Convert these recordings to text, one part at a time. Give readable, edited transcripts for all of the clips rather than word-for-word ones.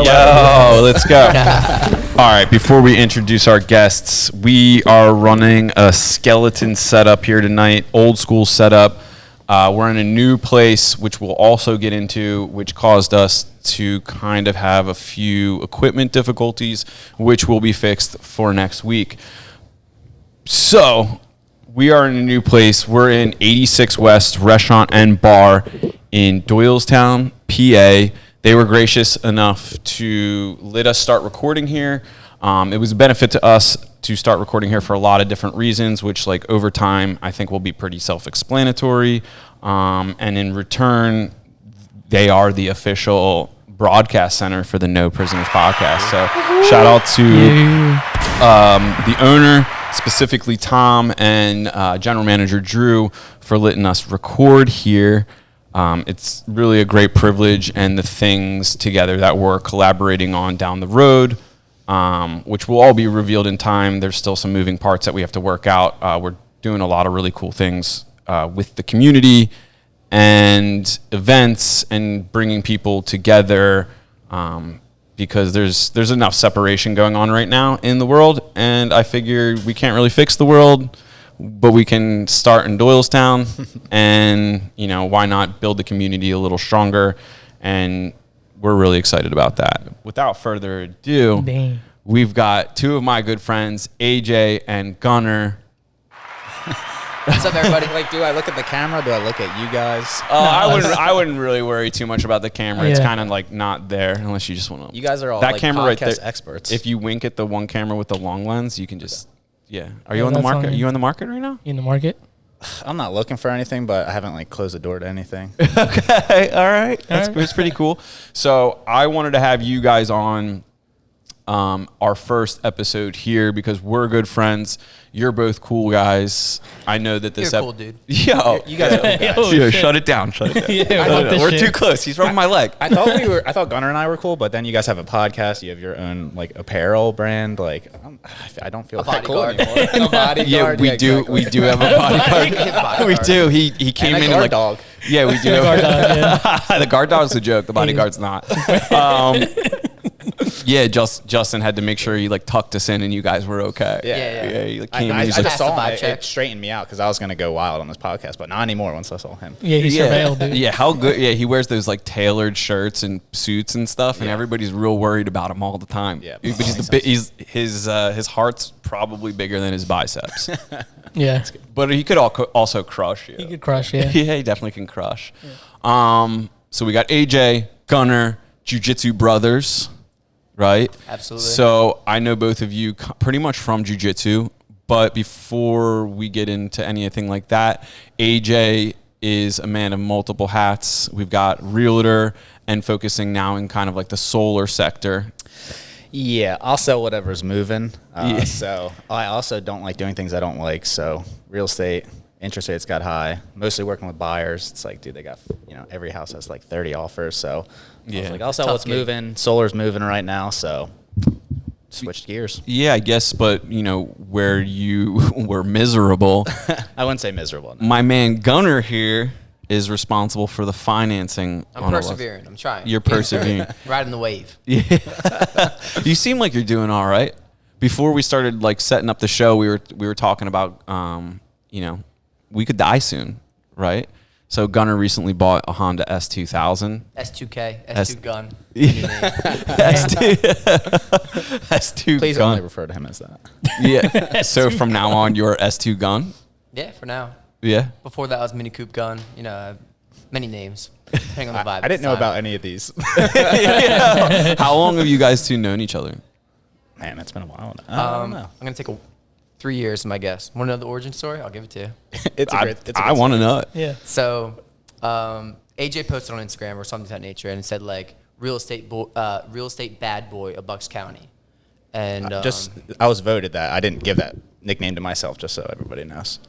Yo, let's go. All right, before we introduce our guests, we are running a skeleton setup here tonight, old school setup. We're in a new place, which we'll also get into, which caused us to kind of have a few equipment difficulties, which will be fixed for next week. So, we are in a new place. We're in 86 West Restaurant and Bar in Doylestown, PA. They were gracious enough to let us start recording here. It was a benefit to us to start recording here for a lot of different reasons, which like over time I think will be pretty self-explanatory. And in return, they are the official broadcast center for the No Prisoners podcast. So shout out to the owner, specifically Tom, and general manager Drew for letting us record here. It's really a great privilege, and the things together that we're collaborating on down the road, which will all be revealed in time. There's still some moving parts that we have to work out. We're doing a lot of really cool things with the community and events and bringing people together because there's enough separation going on right now in the world, and I figure we can't really fix the world, but we can start in Doylestown and, you know, why not build the community a little stronger? And we're really excited about that. Without further ado, we've got two of my good friends, AJ and Gunnar. What's up, everybody? Like, do I look at the camera? Do I look at you guys? I wouldn't really worry too much about the camera. It's kind of like not there unless you just want to. You guys are all that like camera podcast right there, experts. If you wink at the one camera with the long lens, you can just Are you on the market? Are you on the market right now? In the market? I'm not looking for anything, but I haven't like closed the door to anything. Okay, all right. That's pretty cool. So I wanted to have you guys on our first episode here because we're good friends. You're both cool guys. I know that this. You're cool, dude. Yo, You guys are cool guys. Yo, shut it down. Shut it down. We're too close. He's rubbing my leg. I thought Gunnar and I were cool, but then you guys have a podcast. You have your own like apparel brand. Like, I don't feel that cool anymore. A bodyguard. Yeah, we do. Exactly. We do have a bodyguard. We do. He came and in a guard like dog. Yeah, we do. The guard dog's a joke. The bodyguard's not. Yeah, Justin had to make sure he like tucked us in, and you guys were okay. Yeah. He, like, I he's just like, saw vibe it. check. It straightened me out because I was gonna go wild on this podcast, but not anymore. Once I saw him. Yeah, he's surveilled, dude. Yeah, how good? Yeah, he wears those like tailored shirts and suits and stuff, and everybody's real worried about him all the time. Yeah, but his heart's probably bigger than his biceps. Yeah. But he could also crush you. He could crush, yeah. Yeah, he definitely can crush. Yeah. So we got AJ, Gunnar, Jiu-Jitsu brothers, right? Absolutely. So I know both of you pretty much from Jiu-Jitsu, but before we get into anything like that, AJ is a man of multiple hats. We've got realtor and focusing now in kind of like the solar sector. Yeah, I'll sell whatever's moving. So I also don't like doing things I don't like. So real estate, interest rates got high. Mostly working with buyers. It's like, dude, they got, every house has like 30 offers. So I was like, I'll sell what's moving. Solar's moving right now. So switched gears. Yeah, I guess, but where you were miserable. I wouldn't say miserable. No. My man Gunnar here is responsible for the financing. I'm persevering. I'm trying. You're persevering. Riding the wave. Yeah. You seem like you're doing all right. Before we started like setting up the show, we were talking about we could die soon, right? So Gunnar recently bought a Honda S2000. S2K, S2 gun. S2 S2 Please gun. only refer to him as that. Yeah. So from now on, you're S2 gun. Yeah, for now. Yeah. Before that, I was Mini Coupe gun. Many names. Depending on the vibe. I didn't know about any of these. Yeah. How long have you guys two known each other? Man, it's been a while now. I don't know. I'm going to take 3 years, my guess. Want to know the origin story? I'll give it to you. I want to know it. Yeah. So AJ posted on Instagram or something of that nature, and it said like real estate bad boy of Bucks County. And I was voted that. I didn't give that nickname to myself, just so everybody knows.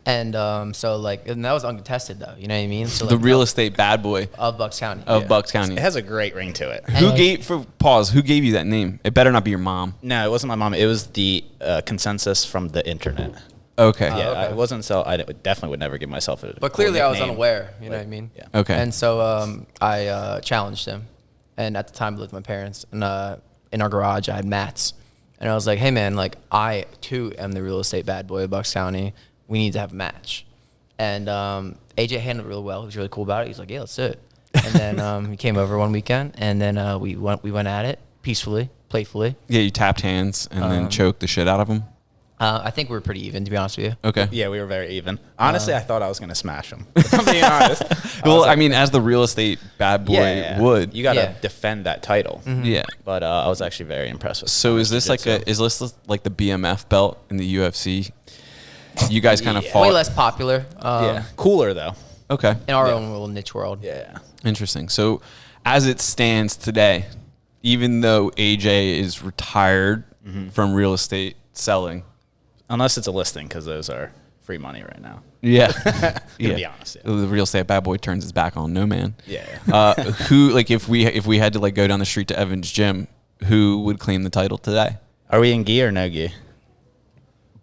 And so like, and that was uncontested though. You know what I mean? So The like, real estate bad boy of Bucks County. of Bucks County. It has a great ring to it. Who gave you that name? It better not be your mom. No, it wasn't my mom. It was the consensus from the internet. Okay. Yeah, okay. I wasn't so. Definitely would never give myself a. But clearly, I was nickname. unaware. You know what I mean? Yeah. Okay. And so I challenged him, And at the time, I lived with my parents. And in our garage, I had mats. And I was like, hey, man, like, I, too, am the real estate bad boy of Bucks County. We need to have a match. And AJ handled it really well. He was really cool about it. He's like, yeah, let's do it. And then he came over one weekend, and then we went at it peacefully, playfully. Yeah, you tapped hands and then choked the shit out of him. I think we were pretty even, to be honest with you. Okay. Yeah, we were very even. Honestly, I thought I was going to smash him. If I'm being honest. Well, I mean, as the real estate bad boy would. You got to Yeah. defend that title. Yeah. But I was actually very impressed with So is this like the BMF belt in the UFC? You guys kind of fought. Way less popular. yeah. Cooler, though. Okay. In our own little niche world. Yeah. Interesting. So as it stands today, even though AJ is retired from real estate selling. Unless it's a listing, because those are free money right now. Yeah. To be honest. Yeah. The real estate bad boy turns his back on no man. Yeah. Who, like, if we had to like go down the street to Evan's gym, who would claim the title today? Are we in gi or no gi?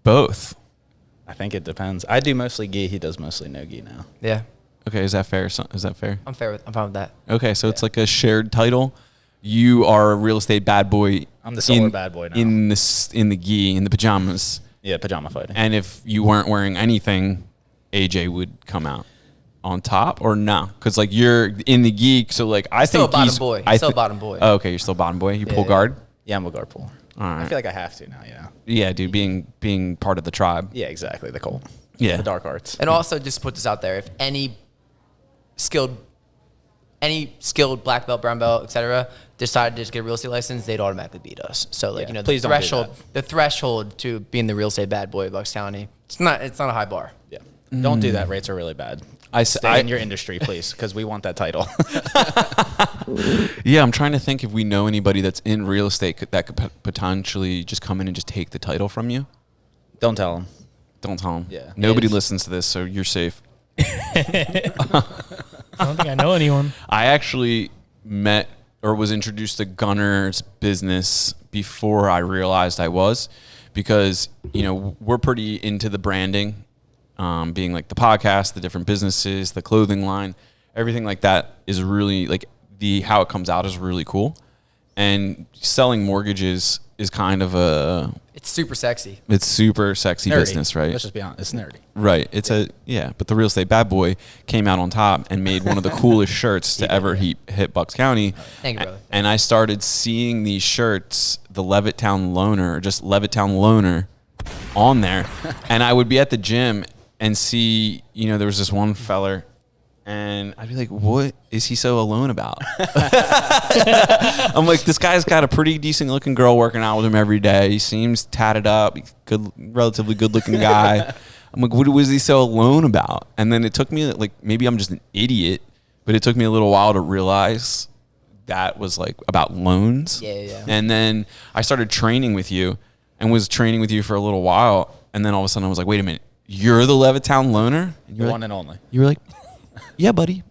Both. I think it depends. I do mostly gi. He does mostly no gi now. Yeah. Okay, is that fair? Is that fair? I'm fine with that. Okay, so it's like a shared title. You are a real estate bad boy. I'm the solar bad boy now. In the gi, in the pajamas. Yeah, pajama fighting. And if you weren't wearing anything, AJ would come out on top or no? Because like you're in the geek, so like I Still think a bottom he's boy. I Still a thi- bottom boy. Oh, okay, you're still bottom boy. You pull Yeah. guard. Yeah, I'm a guard puller. All right. I feel like I have to now, you know. Yeah, dude, being part of the tribe. Yeah, exactly. The cult. Yeah. The dark arts. And also, just put this out there: if any skilled black belt, brown belt, etc., decided to just get a real estate license, they'd automatically beat us. So, like, Yeah, you know, please the don't do threshold, the threshold to being the real estate bad boy of Bucks County, it's not a high bar. Yeah. Don't do that. Rates are really bad. Stay in your industry, please, because we want that title. Yeah, I'm trying to think if we know anybody that's in real estate that could potentially just come in and just take the title from you. Don't tell them. Don't tell them. Yeah. Nobody It's- listens to this, so you're safe. I don't think I know anyone. I actually met or was introduced to Gunnar's business before I realized I was, because, you know, we're pretty into the branding, being like the podcast, the different businesses, the clothing line, everything like that is really like how it comes out is really cool. And selling mortgages is kind of It's super sexy. it's super sexy Nerdy. business, right? Let's just be honest. It's nerdy. Right. It's but the real estate bad boy came out on top and made one of the coolest shirts to ever hit Bucks County. Thank you, brother. And I started seeing these shirts, the Levittown Loner, or just Levittown Loner on there. And I would be at the gym and see, you know, there was this one feller and I'd be like, what is he so alone about? I'm like, this guy's got a pretty decent looking girl working out with him every day. He seems tatted up, relatively good looking guy. I'm like, what was he so alone about? And then it took me, like, maybe I'm just an idiot, but it took me a little while to realize that was like about loans. Yeah. And then I started training with you and was training with you for a little while. And then all of a sudden I was like, wait a minute, you're the Levittown Loner? And The you're one like, and only. you were like, yeah, buddy.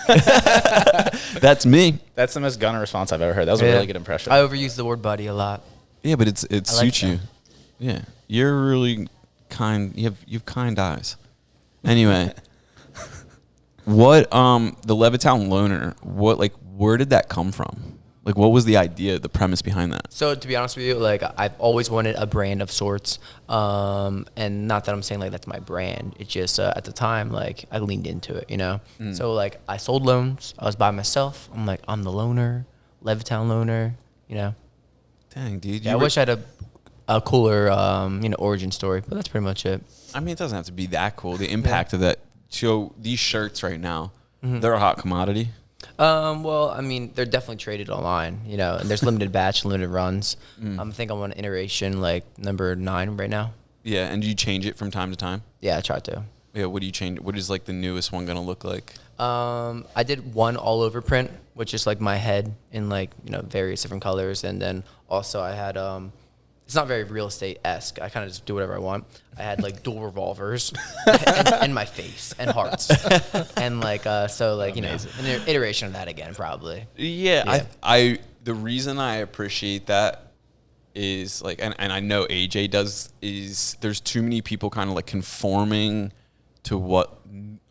That's me. That's the most Gunnar response I've ever heard. That was a really good impression. I overuse the word buddy a lot. Yeah, but it I like suits you. that. Yeah, you're really kind. You have kind eyes. Anyway, what the Levittown Loner? Where did that come from? Like, what was the idea, the premise behind that? So to be honest with you, like I've always wanted a brand of sorts, and not that I'm saying like that's my brand. It's just at the time like I leaned into it, you know. So like I sold loans. I was by myself. I'm like I'm the loner, Levittown Loner, you know. Dang, dude. Yeah, I wish I had a cooler origin story, but that's pretty much it. I mean, it doesn't have to be that cool. The impact of that. So these shirts right now, they're a hot commodity. Well, I mean, they're definitely traded online, you know, and there's limited batch, limited runs. I think I'm on iteration like number 9 right now. Yeah, and do you change it from time to time? Yeah, I tried to. Yeah, what do you change? What is like the newest one gonna look like? I did one all over print, which is like my head in like, you know, various different colors. And then also I had, it's not very real estate-esque. I kind of just do whatever I want. I had like dual revolvers and my face and hearts. And like, so like, you know, an iteration of that again, probably. Yeah, I the reason I appreciate that is like, and I know AJ does, is there's too many people kind of like conforming to what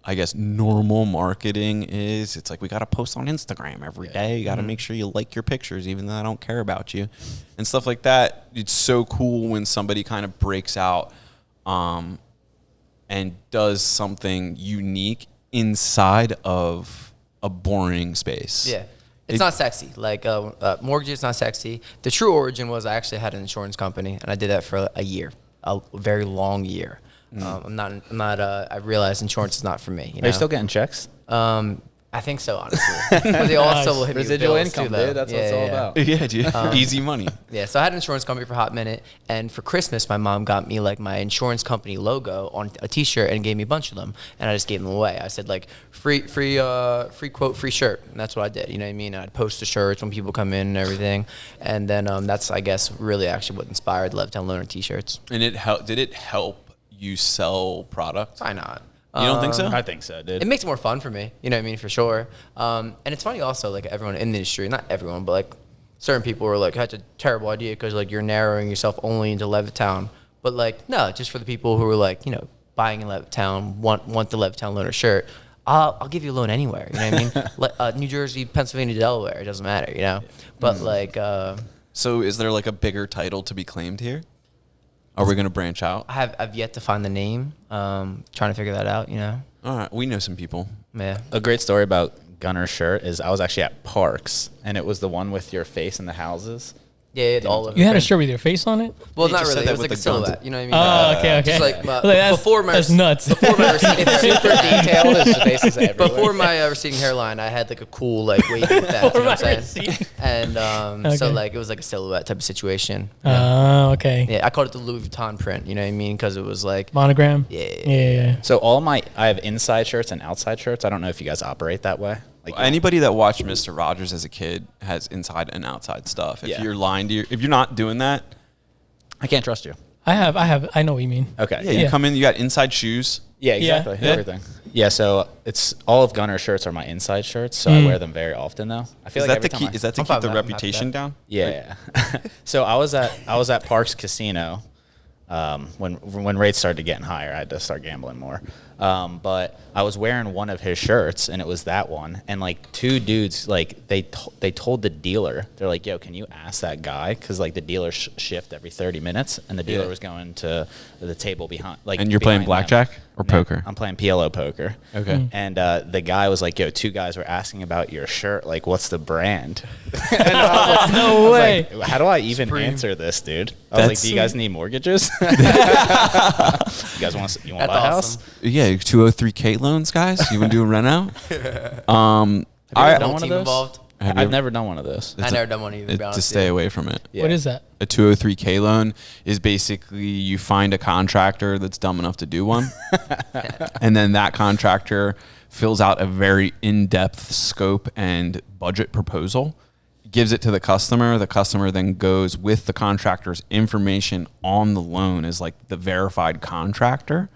I guess normal marketing is. It's like we got to post on Instagram every day. You got to make sure you like your pictures, even though I don't care about you, and stuff like that. It's so cool when somebody kind of breaks out and does something unique inside of a boring space. Yeah. It's not sexy. Like mortgage is not sexy. The true origin was I actually had an insurance company, and I did that for a year, a very long year. I'm not. I realized insurance is not for me. Are you still getting checks? I think so, honestly. But they also will hit me with Residual bills income, too, though. dude. That's what it's all about. Yeah, dude. Easy money. Yeah, so I had an insurance company for a hot minute, and for Christmas, my mom got me like my insurance company logo on a T-shirt and gave me a bunch of them, and I just gave them away. I said like free quote, free shirt, and that's what I did. You know what I mean? I'd post the shirts when people come in and everything, and then that's I guess really actually what inspired Levittown Loaner T-shirts. And did it help you sell product? Why not? You don't think so? I think so, dude. It makes it more fun for me, you know what I mean, for sure. And it's funny also, like everyone in the industry, not everyone, but like certain people were like, that's a terrible idea because like you're narrowing yourself only into Levittown. But like, no, just for the people who are like, you know, buying in Levittown, want the Levittown Loaner shirt, I'll give you a loan anywhere, you know what I mean? New Jersey, Pennsylvania, Delaware, it doesn't matter, you know? But like... So is there like a bigger title to be claimed here? Are we going to branch out? I've yet to find the name. Trying to figure that out, you know? All right. We know some people. Yeah. A great story about Gunner's shirt is I was actually at Parks, and it was the one with your face in the houses. Yeah, it's all of You had a print. shirt with your face on it? Well, You not just said really. that It was with like a the guns. silhouette. You know what I mean? Oh, okay, okay. Just like That's- before my that's nuts. Before my receding Super detailed. His face is everywhere. before my receding hairline, I had like a cool like wavy effect. You know what I'm saying? And so Okay. like it was like a silhouette type of situation. Oh, okay. Yeah, I called it the Louis Vuitton print. You know what I mean? Because it was like Monogram? yeah. Yeah. So I have inside shirts and outside shirts. I don't know if you guys operate that way. Like Anybody that watched Mr. Rogers as a kid has inside and outside stuff. If Yeah. you're lying to if you're not doing that, I can't trust you. I know what you mean. Okay. yeah, you Yeah. come in, you got inside shoes. Yeah, exactly. Yeah. Everything. Yeah, so it's all of Gunner's shirts are my inside shirts, so I wear them very often though. I feel Is like that every the time key? Is that to I'm keep fine the with that. I'm happy with reputation that. down? Yeah. So I was at Parks Casino when rates started getting higher. I had to start gambling more. But I was wearing one of his shirts, and it was that one. And like two dudes, like they told the dealer, they're like, "Yo, can you ask that guy?" Because like the dealer shift every 30 minutes, and the dealer was going to the table behind. Like, And you're playing behind them. blackjack or poker? I'm playing PLO poker. Okay. And the guy was like, "Yo, two guys were asking about your shirt. Like, what's the brand?" And I was No way. like, how do I even Supreme. answer this, dude? I was like, That's "Do you guys need mortgages? You guys want to buy That's a house?" awesome. Yeah, 203K loans, guys. You want to do a rent out? Have you ever I done whole one of team those? involved. Have you I've ever- never done one of those. I never done one either. To be honest to with stay you. away from it. Yeah. What is that? A 203K loan is basically you find a contractor that's dumb enough to do one, and then that contractor fills out a very in-depth scope and budget proposal, gives it to the customer. The customer then goes with the contractor's information on the loan as like the verified contractor,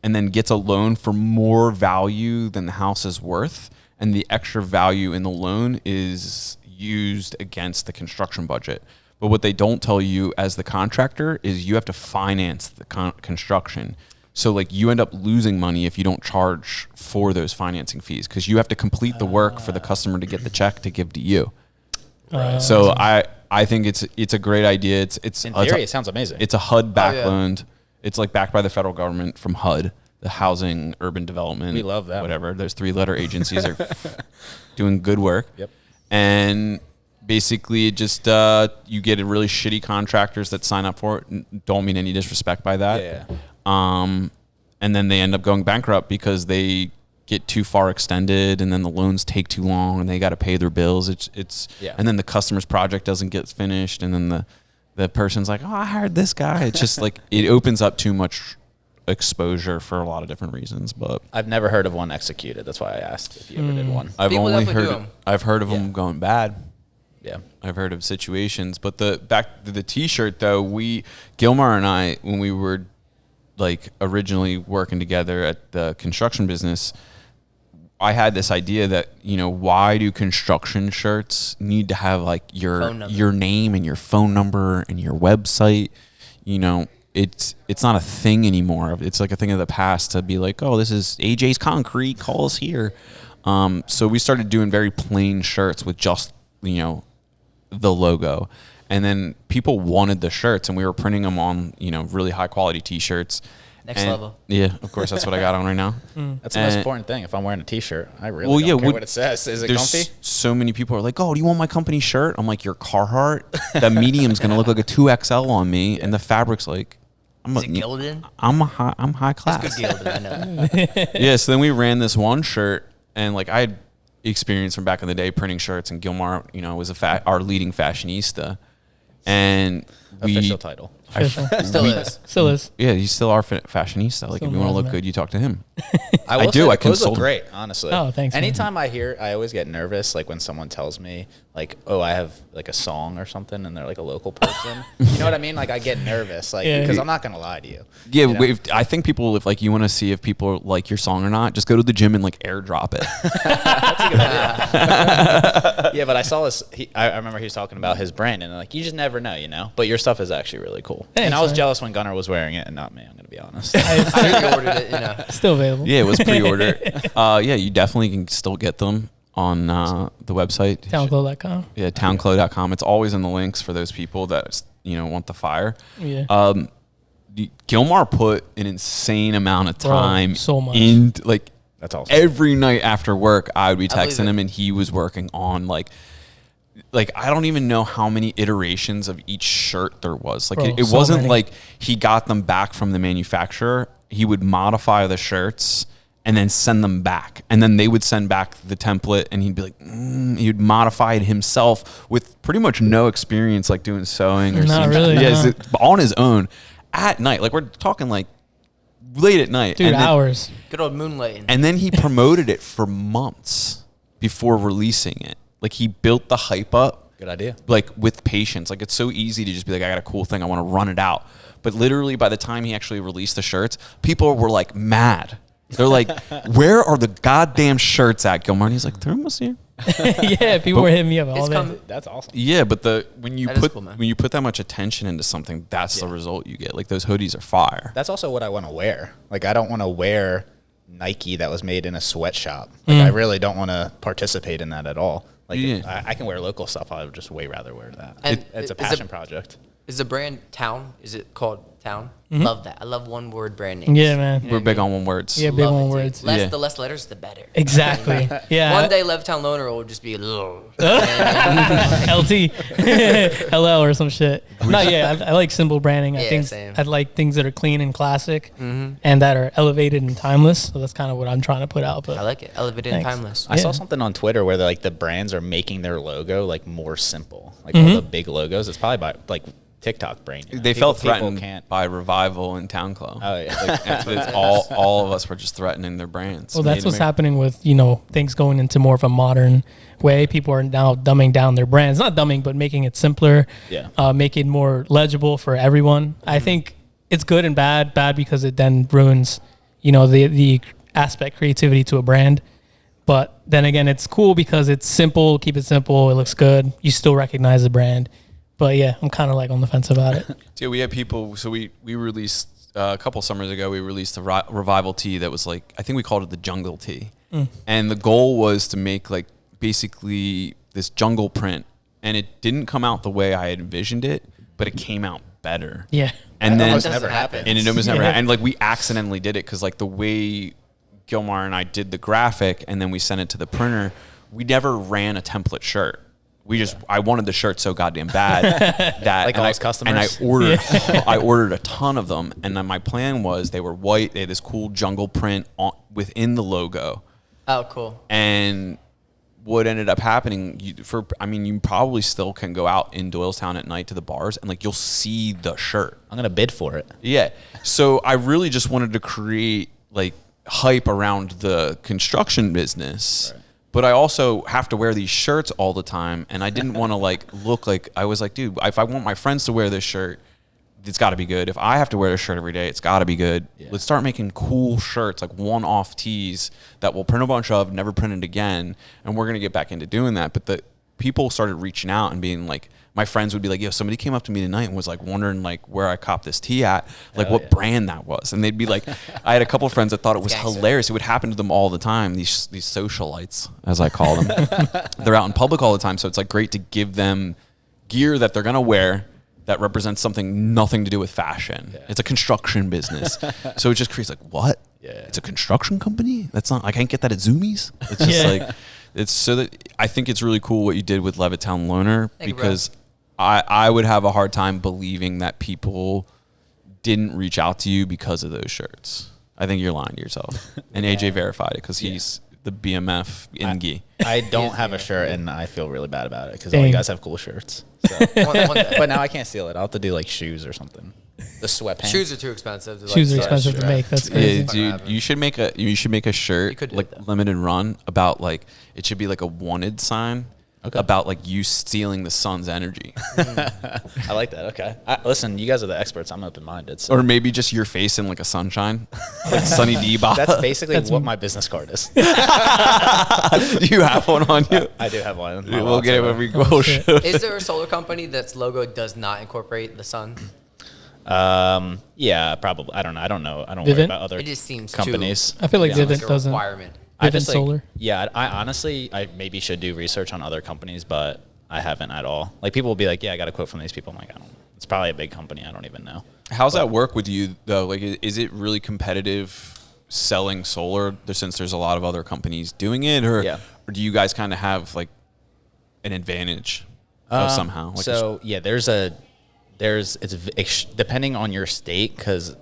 and then gets a loan for more value than the house is worth. And the extra value in the loan is used against the construction budget. But what they don't tell you as the contractor is you have to finance the construction. So like you end up losing money if you don't charge for those financing fees because you have to complete the work for the customer to get the check to give to you. So I think it's a great idea. It's In theory, it sounds amazing. It's a HUD back yeah. loaned. It's like backed by the federal government from HUD, the Housing Urban Development. We love that. Whatever. Those 3-letter agencies are doing good work. Yep. And basically, it just you get a really shitty contractors that sign up for it. Don't mean any disrespect by that. Yeah. And then they end up going bankrupt because they get too far extended, and then the loans take too long, and they got to pay their bills. Yeah. And then the customer's project doesn't get finished, and then the person's like, "Oh, I hired this guy." It's just like it opens up too much exposure for a lot of different reasons. But I've never heard of one executed. That's why I asked if you ever did one. I've People only definitely do heard 'em. I've heard of Yeah. them going bad. Yeah. I've heard of situations, but back to the T-shirt though, Gilmar and I, when we were like originally working together at the construction business, I had this idea that, why do construction shirts need to have like Phone number. your name and your phone number and your website? it's not a thing anymore. It's like a thing of the past to be like, oh, this is AJ's Concrete, call us here. So we started doing very plain shirts with just, the logo. And then people wanted the shirts, and we were printing them on, really high quality T-shirts. Next level. Yeah, of course, that's what I got on right now. That's the most important thing. If I'm wearing a T-shirt, I really don't care what it says. Is it comfy? So many people are like, oh, do you want my company shirt? I'm like, your Carhartt? That medium's going to look like a 2XL on me, and the fabric's like... Is it gilded? I'm high class. It's good gilded, I know. Yeah, so then we ran this one shirt, and like I had experience from back in the day printing shirts, and Gilmar, was our leading fashionista. And Official title. Still is. Yeah, he's still our fashionista. Like, if you want to look good, you talk to him. I do. Say I the clothes consult look him. great, honestly. Oh, thanks, man. Anytime I always get nervous, like when someone tells me, like, oh, I have like a song or something, and they're like a local person. You know what I mean? Like, I get nervous, like, because I'm not gonna lie to you. Yeah, you know? I think people, if like you want to see if people like your song or not, just go to the gym and like airdrop it. That's a good idea. Yeah, but I saw this. I remember he was talking about his brand, and like, you just never know. But your stuff is actually really cool. Thanks, and I was man. jealous when Gunnar was wearing it, and not me. I'm gonna be honest. I pre-ordered it, Still available. Yeah, it was pre-order. Yeah, you definitely can still get them on the website. Townclo.com. Yeah, townclo.com. It's always in the links for those people that want the fire. Yeah. Gilmar put an insane amount of time so much. in like That's awesome. every night after work. I would be believe texting it. him, and he was working on like I don't even know how many iterations of each shirt there was. Like Bro, it so wasn't many. like he got them back from the manufacturer. He would modify the shirts and then send them back. And then they would send back the template, and he'd be like, he'd modify it himself with pretty much no experience, like doing sewing or Not something. really, Yeah, no. on his own at night. Like, we're talking like late at night. Dude, and then, hours. Good old moonlighting. and then he promoted it for months before releasing it. Like, he built the hype up. Good idea. Like, with patience. Like, it's so easy to just be like, I got a cool thing, I want to run it out. But literally, by the time he actually released the shirts, people were like mad. They're like, where are the goddamn shirts at, Gilmar? And he's like, they're almost here. Yeah, people were hitting me up all It's day. coming. That's awesome. Yeah, but when you That is put cool, man. when you put that much attention into something, that's the result you get. Like, those hoodies are fire. That's also what I want to wear. Like, I don't want to wear Nike that was made in a sweatshop. Like, I really don't want to participate in that at all. Like, Yeah. I can wear local stuff. I would just way rather wear that. And It's a is passion it- project. Is the brand Town? Is it called Town? Love that. I love one word brand names. Yeah, man. We're big on one words. Yeah, big Love one it, dude. words. Less, Yeah. The less letters, the better. Exactly. Yeah. One day, Levtown Loner will just be ugh. LT, LL or some shit. No, yeah, I like simple branding. I Yeah, think same. I like things that are clean and classic, and that are elevated and timeless. So that's kind of what I'm trying to put out. But I like it. Elevated and Thanks. timeless. I saw Yeah. something on Twitter where the brands are making their logo like more simple. Like all the big logos. It's probably by like TikTok brain. you know? They People- felt people threatened can't. by Revival and Town Club. Oh yeah. Like, it's all of us were just threatening their brands. well, that's Made what's America- happening with things going into more of a modern way. People are now dumbing down their brands, not dumbing, but making it simpler. Yeah. Make it more legible for everyone. I think it's good and bad. Bad because it then ruins, the aspect creativity to a brand. But then again, it's cool because it's simple. Keep it simple. It looks good. You still recognize the brand. But yeah, I'm kind of like on the fence about it. Yeah, we had people. So we released a couple summers ago. We released a Revival tee that was like, I think we called it the Jungle Tee, and the goal was to make like basically this jungle print, and it didn't come out the way I had envisioned it, but it came out better. Yeah. And That then almost Doesn't never happen. happens. and it almost never Yeah. happened. And like we accidentally did it because like the way Gilmar and I did the graphic and then we sent it to the printer, we never ran a template shirt. I wanted the shirt so goddamn bad that Like and all I, his customers? And I ordered a ton of them, and then my plan was they were white. They had this cool jungle print within the logo, Oh, cool. and what ended up happening, you probably still can go out in Doylestown at night to the bars and like you'll see the shirt. I'm gonna bid for it. Yeah. So I really just wanted to create like hype around the construction business. Right. But I also have to wear these shirts all the time, and I didn't want to like look like I was like, dude, if I want my friends to wear this shirt, it's got to be good. If I have to wear this shirt every day, it's got to be good. Yeah. Let's start making cool shirts, like one-off tees that we'll print a bunch of, never print it again, and we're gonna get back into doing that. But people started reaching out and being like, my friends would be like, yo, somebody came up to me tonight and was like wondering like where I copped this tee at, like what brand that was. And they'd be like, I had a couple of friends that thought it was hilarious. It would happen to them all the time. These socialites, as I call them, they're out in public all the time. So it's like great to give them gear that they're going to wear that represents something nothing to do with fashion. Yeah. It's a construction business. So it just creates like, what? Yeah. It's a construction company? That's not, I can't get that at Zoomies. It's just like, it's so that I think it's really cool what you did with Levittown Loner, because I would have a hard time believing that people didn't reach out to you because of those shirts. I think you're lying to yourself. And AJ verified it because he's the BMF Ingi. I don't have a shirt, and I feel really bad about it because all you guys have cool shirts. So. But now I can't steal it. I'll have to do like shoes or something. The sweatpants. Shoes are too expensive. Shoes are expensive to make. That's crazy. Yeah, dude, you should make a shirt like limited run about like it should be like a wanted sign. Okay. About like you stealing the sun's energy. I like that. Okay. Listen, you guys are the experts. I'm open-minded. So. Or maybe just your face in like a sunshine, like Sunny D. That's basically what my business card is. Do you have one on you? I do have one. We'll get it when we go. Is there a solar company that's logo does not incorporate the sun? Yeah, probably. I don't know. I don't worry about other it just seems companies. I feel like Vivint like doesn't. Requirement. I just Solar. Yeah, I honestly, I maybe should do research on other companies, but I haven't at all. Like people will be like, yeah, I got a quote from these people. I'm like, I don't. It's probably a big company. I don't even know. How's that work with you though? Like, is it really competitive selling solar since there's a lot of other companies doing it, or do you guys kind of have like an advantage of somehow? Like so yeah, it's depending on your state, because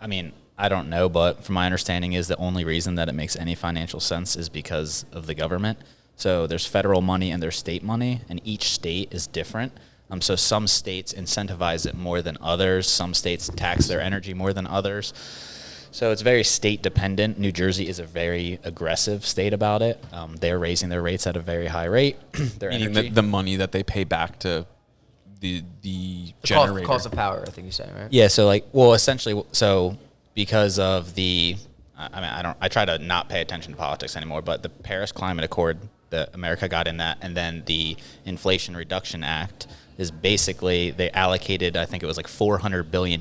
I mean. I don't know, but from my understanding is the only reason that it makes any financial sense is because of the government. So there's federal money and there's state money, and each state is different. So some states incentivize it more than others. Some states tax their energy more than others. So it's very state dependent. New Jersey is a very aggressive state about it. They're raising their rates at a very high rate. Meaning the money that they pay back to the generator. Cost of power, I think you say, right? Yeah. So essentially, because of the, I try to not pay attention to politics anymore, but the Paris Climate Accord that America got in that, and then the Inflation Reduction Act is basically, they allocated, I think it was like $400 billion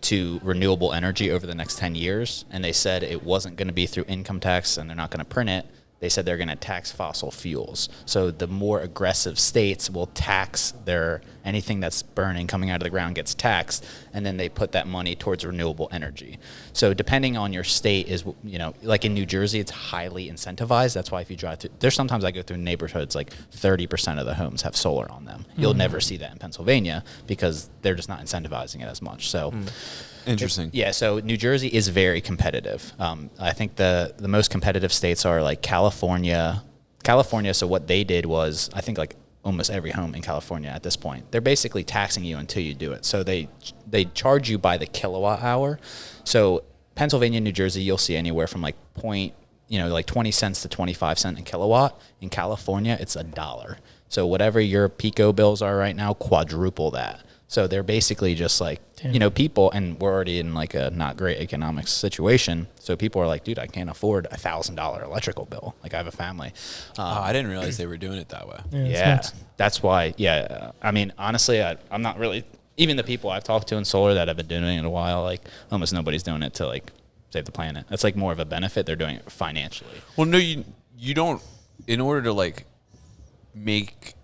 to renewable energy over the next 10 years. And they said it wasn't going to be through income tax and they're not going to print it. They said they're going to tax fossil fuels. So the more aggressive states will tax anything that's burning, coming out of the ground gets taxed, and then they put that money towards renewable energy. So depending on your state is, like in New Jersey, it's highly incentivized. That's why if you drive through, there's sometimes I go through neighborhoods, like 30% of the homes have solar on them. You'll never see that in Pennsylvania because they're just not incentivizing it as much. So. Interesting. Yeah, so New Jersey is very competitive. I think the most competitive states are like California. So what they did was, I think like almost every home in California at this point, they're basically taxing you until you do it. So they charge you by the kilowatt hour. So Pennsylvania, New Jersey, you'll see anywhere from like 20 cents to 25 cents a kilowatt. In California, it's $1. So whatever your Pico bills are right now, quadruple that. So they're basically just like, people, and we're already in like a not great economic situation. So people are like, dude, I can't afford $1,000 electrical bill. Like I have a family. I didn't realize they were doing it that way. Yeah, that's why. Yeah. I mean, honestly, I'm not really, even the people I've talked to in solar that have been doing it a while, like almost nobody's doing it to like save the planet. That's like more of a benefit. They're doing it financially. Well, no, you don't, in order to like make,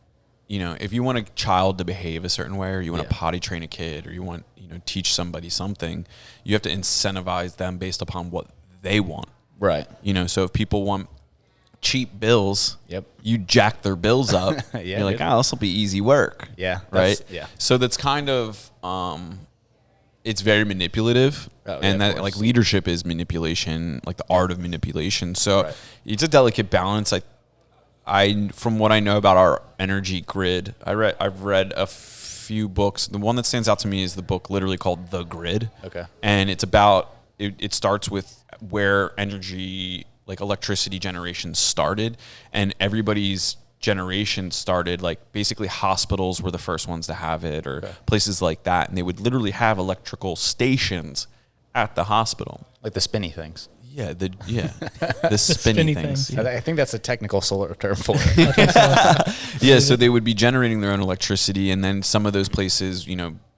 if you want a child to behave a certain way, or you want to potty train a kid, or you want, teach somebody something, you have to incentivize them based upon what they want. Right. So if people want cheap bills, you jack their bills up. You're like, this will be easy work. Yeah. Right. Yeah. So that's kind of, it's very manipulative, and that like leadership is manipulation, like the art of manipulation. So it's a delicate balance. From what I know about our energy grid, I've read a few books. The one that stands out to me is the book literally called The Grid. Okay. And it's about, it starts with where energy, like electricity generation started, and everybody's generation started, like basically hospitals were the first ones to have it, or places like that. And they would literally have electrical stations at the hospital. Like the spinny things. the spinny spinny things. things. I think that's a technical solar term for it. Okay, so Yeah, so they would be generating their own electricity, and then some of those places,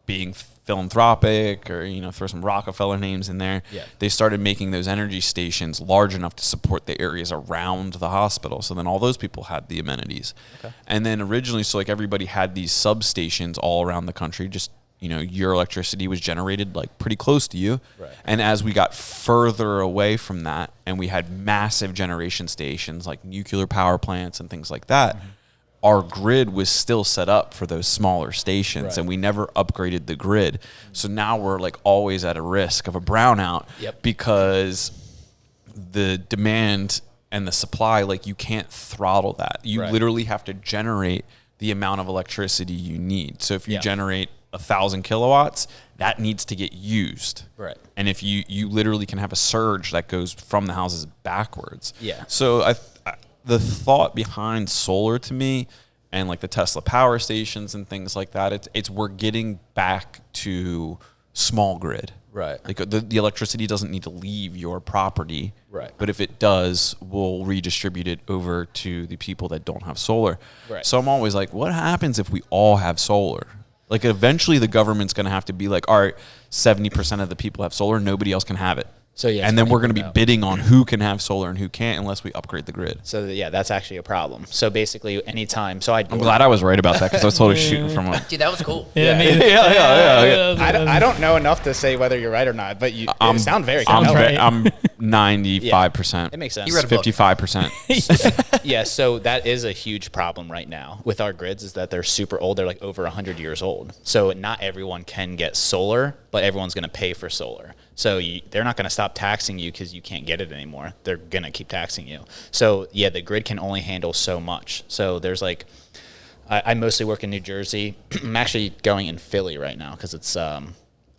being philanthropic, or throw some Rockefeller names in there. Yeah. They started making those energy stations large enough to support the areas around the hospital. So then all those people had the amenities. Okay. And then originally, so like everybody had these substations all around the country. Just your electricity was generated like pretty close to you. Right. And as we got further away from that, and we had massive generation stations like nuclear power plants and things like that. Mm-hmm. Our grid was still set up for those smaller stations, Right. and we never upgraded the grid. So now we're like always at a risk of a brownout. Yep. Because the demand and the supply, like you can't throttle that. You Right. literally have to generate the amount of electricity you need. So if you Yeah. generate 1,000 kilowatts, that needs to get used. Right. And if you literally can have a surge that goes from the houses backwards. Yeah. So the thought behind solar to me, and like the Tesla power stations and things like that, it's we're getting back to small grid. Right. Like the electricity doesn't need to leave your property. Right. But if it does, we'll redistribute it over to the people that don't have solar. Right. So I'm always like, what happens if we all have solar? Like eventually the government's going to have to be like, all right, 70% of the people have solar, nobody else can have it. So, yeah, it's and then funny we're going to be about- bidding on who can have solar and who can't unless we upgrade the grid. So yeah, that's actually a problem. So basically, anytime. So I'm glad I was right about that, because I was totally shooting from a... Dude, that was cool. yeah, Yeah. yeah. I don't know enough to say whether you're right or not, but you sound very I'm, compelling. right. I'm 95%. It makes sense. You read a book. 55%. Yeah, so that is a huge problem right now with our grids, is that they're super old. They're like over 100 years old. So not everyone can get solar, but everyone's going to pay for solar. So they're not going to stop taxing you because you can't get it anymore. They're going to keep taxing you. So yeah, the grid can only handle so much. So there's like, I mostly work in New Jersey. I'm actually going in Philly right now because it's, I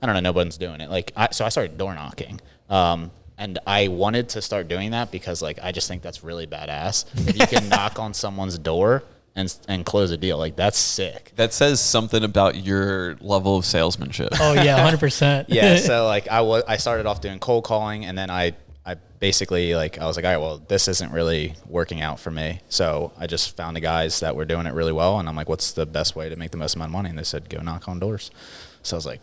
don't know, no one's doing it. So I started door knocking. And I wanted to start doing that because, like, I just think that's really badass. If you can knock on someone's door and close a deal, like, that's sick. That says something about your level of salesmanship. Oh yeah, 100%. Yeah, so, like, I started off doing cold calling, and then I basically, like, I was like, all right, well, this isn't really working out for me. So I just found the guys that were doing it really well, and I'm like, what's the best way to make the most amount of money? And they said, go knock on doors. So I was like,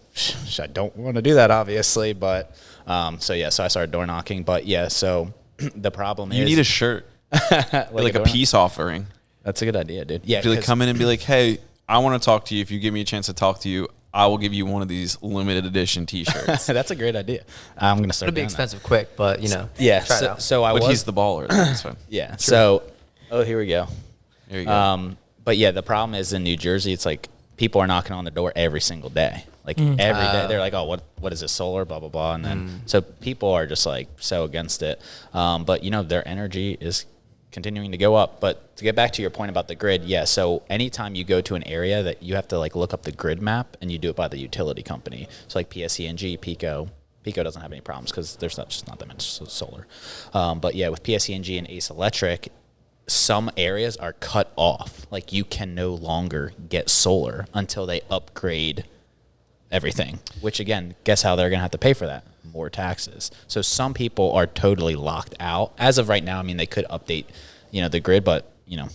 I don't want to do that, obviously, but so I started door knocking. But yeah, so the problem You is need a shirt, like a door knock? peace offering. That's a good idea, dude. Yeah, If you like 'cause- come in and be like, hey, I want to talk to you. If you give me a chance to talk to you, I will give you one of these limited edition T-shirts. that's a great idea. I'm gonna start. It'll be doing that. expensive quick, but Yeah. try it out. So I But was. he's the baller. That's fine. Yeah. So, here we go. There you go. But yeah, the problem is in New Jersey, it's like people are knocking on the door every single day. Like every day, they're like, "Oh, what is this solar?" Blah blah blah, and then so people are just like so against it. But their energy is continuing to go up. But to get back to your point about the grid, yeah. So anytime you go to an area that you have to like look up the grid map, and you do it by the utility company. So like PSE&G, Pico. Pico doesn't have any problems because there's just not that much solar. But yeah, with PSE&G and Ace Electric, some areas are cut off. Like you can no longer get solar until they upgrade everything, which again, guess how they're going to have to pay for that? More taxes. So some people are totally locked out. As of right now, I mean, they could update, the grid, but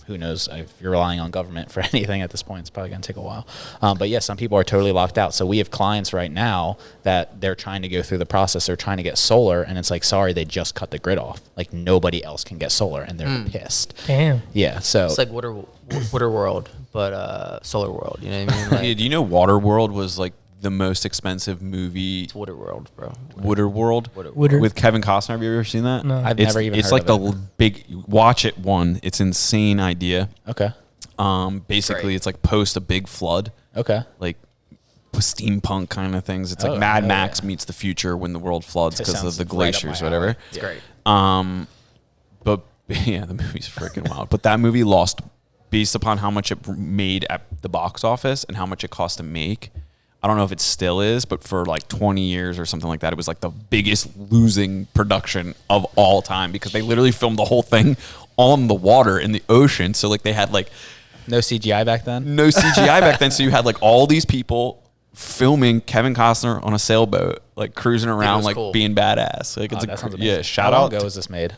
who knows if you're relying on government for anything at this point, it's probably going to take a while. But yeah, some people are totally locked out. So we have clients right now that they're trying to go through the process. They're trying to get solar, and it's like, sorry, they just cut the grid off. Like nobody else can get solar, and they're pissed. Damn. Yeah. So It's like Water World, but Solar World. You know what I mean? Like, Yeah, do you know Waterworld was like the most expensive movie? it's Water World, bro. Waterworld Woodard. with Kevin Costner. Have you ever seen that? No. I've It's- never even It's heard like of the it. big watch it one. It's insane idea. Okay. Basically, Great. it's like post a big flood, Okay. like steampunk kind of things. It's like Oh, Mad oh, Max yeah. meets the future when the world floods That because of sounds the right up glaciers, my whatever. alley. It's great. But yeah, the movie's freaking wild. But that movie lost based upon how much it made at the box office and how much it cost to make. I don't know if it still is, but for like 20 years or something like that, it was like the biggest losing production of all time because they literally filmed the whole thing on the water in the ocean. So like they had like No CGI back then? no CGI back then. So you had like all these people filming Kevin Costner on a sailboat like cruising around, like cool. being badass. Like it's that sounds yeah. amazing. Shout How long out. ago was this made?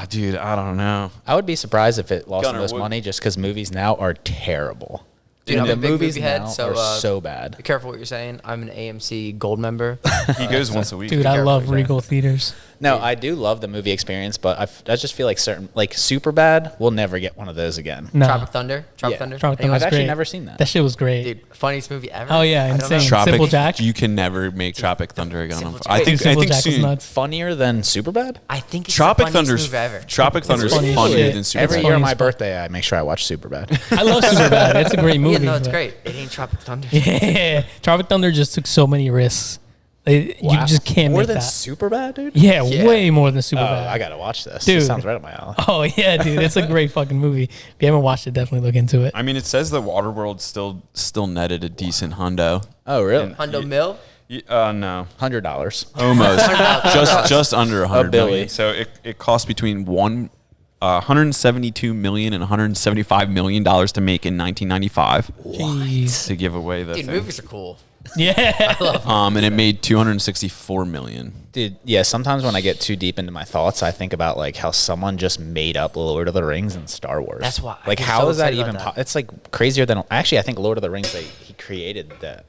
Dude, I don't know. I would be surprised if it lost Gunnar, the most what- money just because movies now are terrible. Dude, I'm the a big movies movie head, now so, are so bad. Be careful what you're saying. I'm an AMC Gold member. He goes once a week. Dude, I love Regal theaters. No, I do love the movie experience, but I just feel like certain, like Superbad, we'll never get one of those again. No. Tropic Thunder. Yeah. Tropic I've Thunder was actually great. never seen that. That shit was great. Dude, funniest movie ever. Oh, yeah, I don't insane. know. Tropic, Simple Jack? You can never make Tropic Thunder again. Simple I Jack. think. I Simple think Jack was soon. nuts. Funnier than Superbad? I think it's Tropic the funniest Thunder's movie ever. Tropic Thunder's funny as funnier shit. than Super. Every It's year on funny my as fuck. birthday, I make sure I watch Superbad. I love Superbad. It's a great movie. Yeah, no, it's but- great. It ain't Tropic Thunder. Yeah, Tropic Thunder just took so many risks. You just can't More make than that. Superbad, dude? Yeah, Yeah. way more than Oh, Superbad. I gotta watch this. Dude. It sounds right up my alley. Oh yeah, dude, it's a great fucking movie. If you haven't watched it, definitely look into it. I mean, it says the Waterworld still netted a decent hundo. Oh, really? Hundo Mill. No, $100. almost just under 100 billy. million. So it costs between 172 million and 175 million dollars to make in 1995 Jeez. to give away the Dude, thing. movies are cool. Yeah. And it made 264 million. Dude, yeah, sometimes when I get too deep into my thoughts, I think about like how someone just made up Lord of the Rings and Star Wars. That's why I Like, get how so is that excited even about that. It's like crazier than actually I think Lord of the Rings, he created the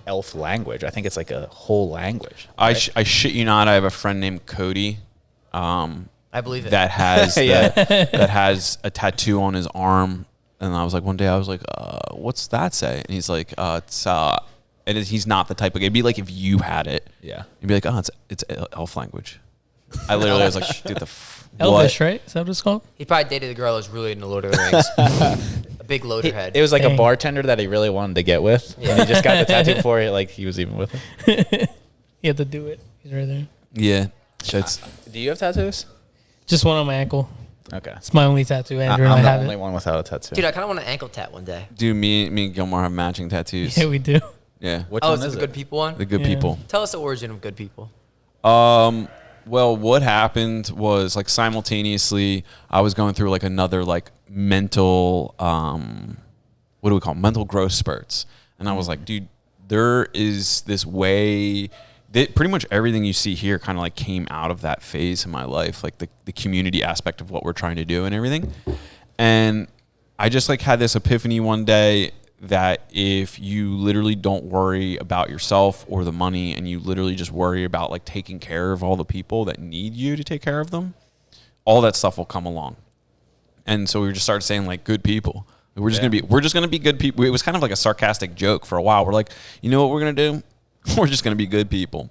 elf language. I think it's like a whole language. I shit you not. I have a friend named Cody. I believe it. That has Yeah. that has a tattoo on his arm, and I was like, one day I was like, what's that say? And he's like, he's not the type of guy. It'd be like if you had it. Yeah. You'd be like, oh, it's elf language. I literally was like, dude, Elvish, what? right? Is that what it's called? He probably dated a girl that was really into Lord of the Rings. A big loader head. It was like Dang. a bartender that he really wanted to get with. Yeah. And he just got the tattoo before he was even with him. You have to do it. He's right there. Yeah, that's Do you have tattoos? Just one on my ankle. Okay. It's my only tattoo. Andrew I'm and I the have only it. one without a tattoo. Dude, I kind of want an ankle tat one day. dude. Me and Gilmore have matching tattoos. Yeah, we do. Yeah, Which Oh, one is this is a it? good people one? the good Yeah. people. Tell us the origin of good people. Well, what happened was like simultaneously, I was going through like another like mental, what do we call it? Mental growth spurts, and I was like, dude, there is this way. That pretty much everything you see here kind of like came out of that phase in my life, like the community aspect of what we're trying to do and everything. And I just like had this epiphany one day that if you literally don't worry about yourself or the money, and you literally just worry about like taking care of all the people that need you to take care of them, all that stuff will come along. And so we just started saying like good people. We're just gonna be good people. It was kind of like a sarcastic joke for a while. We're like, you know what we're gonna do? We're just gonna be good people.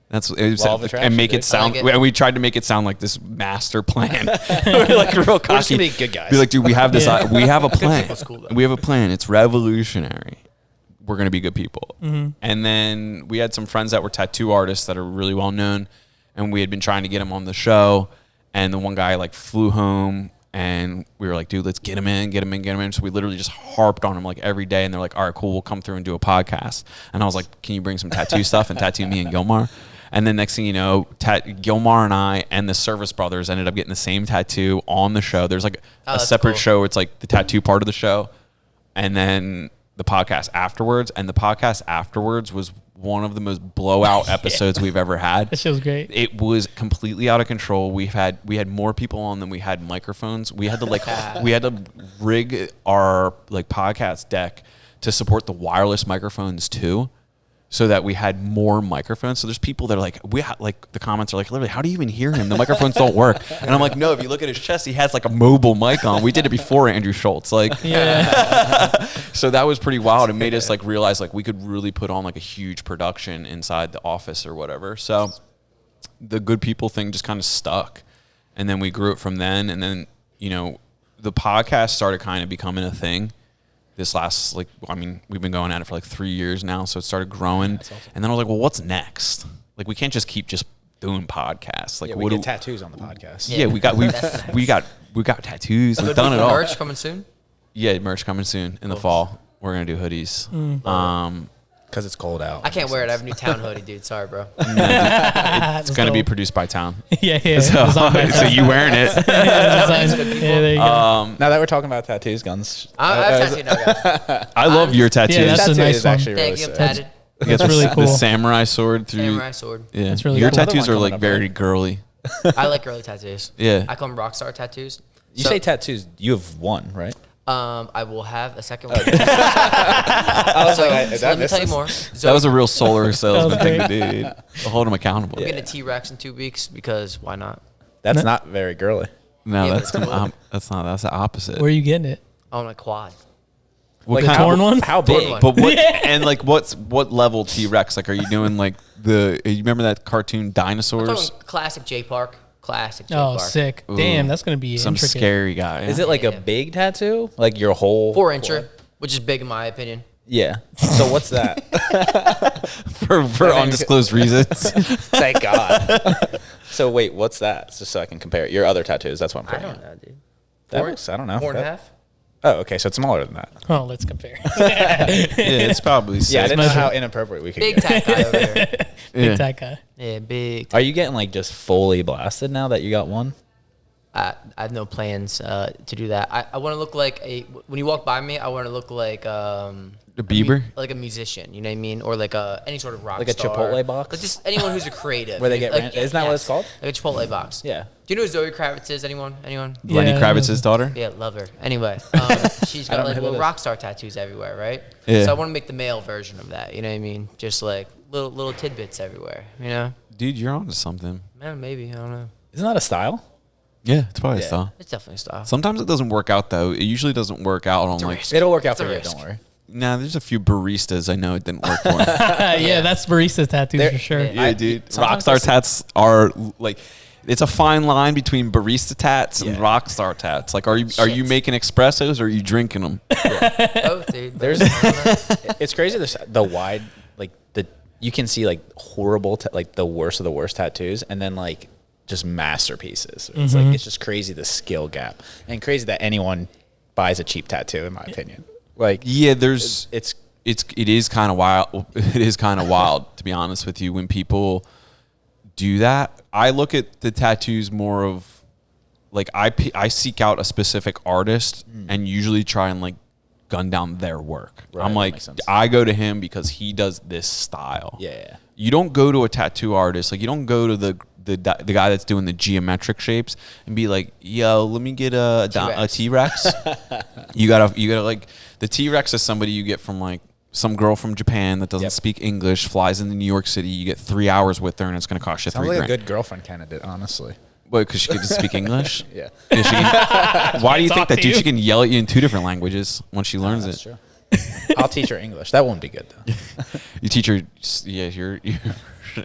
That's it was, Law of attraction, and make dude. it sound. I like it. And we tried to make it sound like this master plan. We're like real cocky. just gonna be good guys. Be like, dude, we have this. Yeah. We have a plan. people's cool, though. We have a plan. It's revolutionary. We're gonna be good people. And then we had some friends that were tattoo artists that are really well known, and we had been trying to get them on the show. And the one guy like flew home, and we were like, dude, let's get him in. So we literally just harped on him like every day, and they're like, all right, cool, we'll come through and do a podcast. And I was like, can you bring some tattoo stuff and tattoo me and Gilmar? And then next thing you know, Gilmar and I and the Service Brothers ended up getting the same tattoo on the show. There's like a that's separate cool. show. It's like the tattoo part of the show, and then the podcast afterwards. And the podcast afterwards was one of the most blowout episodes we've ever had. That shit was great. It was completely out of control. We had more people on than we had microphones. We had to rig our like podcast deck to support the wireless microphones too, so that we had more microphones. So there's people that are like, the comments are like, literally, how do you even hear him? The microphones don't work. And I'm like, no, if you look at his chest, he has like a mobile mic on. We did it before Andrew Schultz. Like, Yeah. so that was pretty wild. It made us like realize like we could really put on like a huge production inside the office or whatever. So the good people thing just kind of stuck. And then we grew it from then. And then, you know, the podcast started kind of becoming a thing. This last, like, I mean, we've been going at it for like 3 years now, so it started growing. Awesome. And then I was like, well, what's next? Like, we can't just keep just doing podcasts. Like, Yeah, what we do get tattoos on the podcast. Yeah, we got tattoos. We've Good done it people all. merch coming soon. Yeah, merch coming soon in the fall. We're gonna do hoodies. Because it's cold out. I can't wear it. I have a new town hoodie, dude. Sorry, bro. It's gonna be produced by Town. Yeah, yeah. So, so you wearing it? Yeah, there you go. Now that we're talking about tattoos, guns. I've tattooed now, guys. I love your tattoos. Yeah, that's a tattoo nice is one. actually really Thank you. I'm sick. tatted. You got That's really the cool. samurai sword through. Samurai sword. Yeah, That's really your cool. tattoos are Another one like coming up, very right? girly. I like girly tattoos. Yeah. I call them rock star tattoos. You So, say tattoos. You have one, right? I will have a second one. I was So, like, so let me tell you more. That was a real solar salesman thing to great. do, dude. I'll hold him accountable. I'm getting a T-Rex in 2 weeks because why not? That's not very girly. No, Yeah, that's but it's cool. that's not. That's the opposite. Where are you getting it? On my quad. What The kind- torn one? How Torn big? one. But what Yeah. and like what level T-Rex? Like, are you doing like you remember that cartoon I'm Dinosaurs? talking classic J Park. Classic J Oh, Park. sick. Ooh. Damn, that's going to be Some intricate. scary guy. Is it like a Yeah. big tattoo? Like your whole 4-incher, which is big in my opinion. Yeah. So what's that? for undisclosed reasons? Thank God. So wait, what's that? Just so I can compare it. Your other tattoos. That's what I'm I putting. don't know, dude. That looks, I don't know. 4.5. That- Oh, okay. So it's smaller than that. Oh, let's compare. Yeah, it's probably Yeah, I sick. didn't know measure. how inappropriate we could Big get. tat guy over here. Big Yeah. tat guy. Yeah, big. Are you getting like just fully blasted now that you got one? I have no plans to do that. I want to look like when you walk by me, I want to look like A Bieber? like a musician. You know what I mean? Or like any sort of rock Like a star. Chipotle box? Like just anyone who's a creative. Where they get like, ran- isn't that what it's called? Like a Chipotle box. Yeah. Do you know who Zoe Kravitz is? Anyone? Lenny Yeah. Kravitz's daughter. Yeah, love her. Anyway, she's I got don't know like who little that is. rock star tattoos everywhere, right? Yeah. So I want to make the male version of that. You know what I mean? Just like little tidbits everywhere. You know? Dude, you're onto something. Man, maybe I don't know. Isn't that a style? Yeah, it's probably Yeah. a style. It's definitely a style. Sometimes it doesn't work out though. It usually doesn't work out on a like. risk. It'll work out It's a for you. risk. Don't worry. Nah, there's a few baristas I know it didn't work for. Yeah, that's barista tattoos There- for sure. Yeah. Dude. sometimes Rockstar I see- tats are like, it's a fine line between barista tats and Yeah. rockstar tats. Like, are you making espressos or are you drinking them? Both, dude. There's- both. I don't know. It's crazy. The wide, like you can see like horrible, like the worst of the worst tattoos, and then like just masterpieces. It's like it's just crazy the skill gap, and crazy that anyone buys a cheap tattoo, in my opinion. Like Yeah, there's it's it is kind of wild. It is kind of wild, to be honest with you, when people do that. I look at the tattoos more of like I seek out a specific artist and usually try and like gun down their work. Right, I'm that like, makes sense. I go to him because he does this style. Yeah. You don't go to a tattoo artist, like you don't go to the guy that's doing the geometric shapes and be like, yo, let me get a T-Rex. you gotta like, the T-Rex is somebody you get from like some girl from Japan that doesn't Yep. speak English, flies into New York City. You get 3 hours with her and it's gonna cost you sounds $3 like a grand. good girlfriend candidate, honestly. What, because she can speak English? Yeah. Yeah, she can, why do you think Talk that, to dude? you. She can yell at you in 2 different languages once she learns That's it. true. I'll teach her English. That won't be good though. You teach her, yeah, you're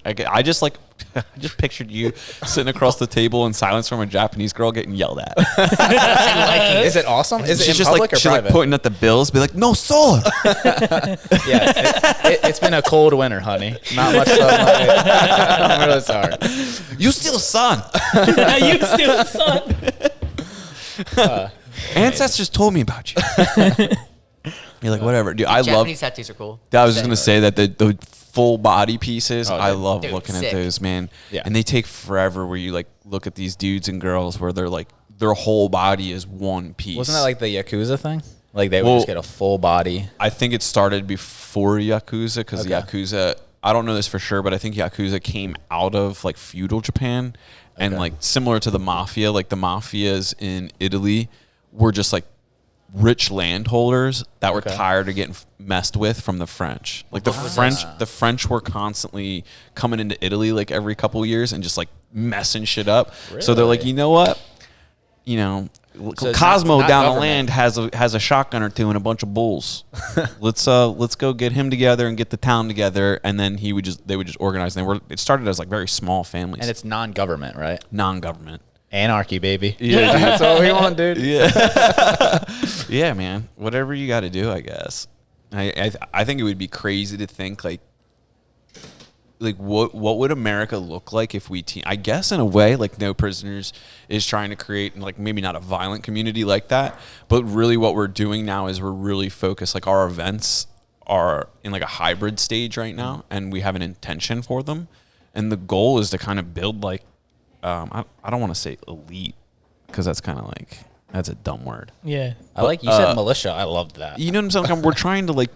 I just like, I just pictured you sitting across the table in silence from a Japanese girl getting yelled at. Is it awesome? Is it She's in just public like, or she's private? like pointing at the bills, be like, no, solar. Yeah, it's been a cold winter, honey. Not much sunlight. I'm really sorry. You steal sun. You still son. Ancestors told me about you. You're like, whatever. Dude, I love, Japanese tattoos are cool. I was just going to say that the full body pieces, Oh, I dude. love Dude, looking sick. at those, man. Yeah. And they take forever where you like look at these dudes and girls where they're like, their whole body is one piece. Wasn't that like the Yakuza thing? Like they would Well- just get a full body. I think it started before Yakuza because Okay. Yakuza, I don't know this for sure, but I think Yakuza came out of like feudal Japan and Okay. like similar to the mafia, like the mafias in Italy were just like rich landholders that were Okay. tired of getting messed with from the French. Like the French were constantly coming into Italy like every couple years and just like messing shit up. So they're like, Really? you know what? You know, So it's Cosmo not down the government. land has a shotgun or two and a bunch of bulls. let's go get him together and get the town together, and then they would just organize. And it started as like very small families, And it's non-government, right? non-government. Anarchy, baby. Yeah, dude. That's what we want, dude. Yeah, yeah, man. Whatever you got to do, I guess. I think it would be crazy to think like what would America look like if we I guess in a way like No Prisoners is trying to create like maybe not a violent community like that, but really what we're doing now is we're really focused, like our events are in like a hybrid stage right now and we have an intention for them, and the goal is to kind of build like I don't want to say elite because that's kind of like, that's a dumb word. Yeah. I like you said militia. I loved that. You know what I'm saying? We're trying to like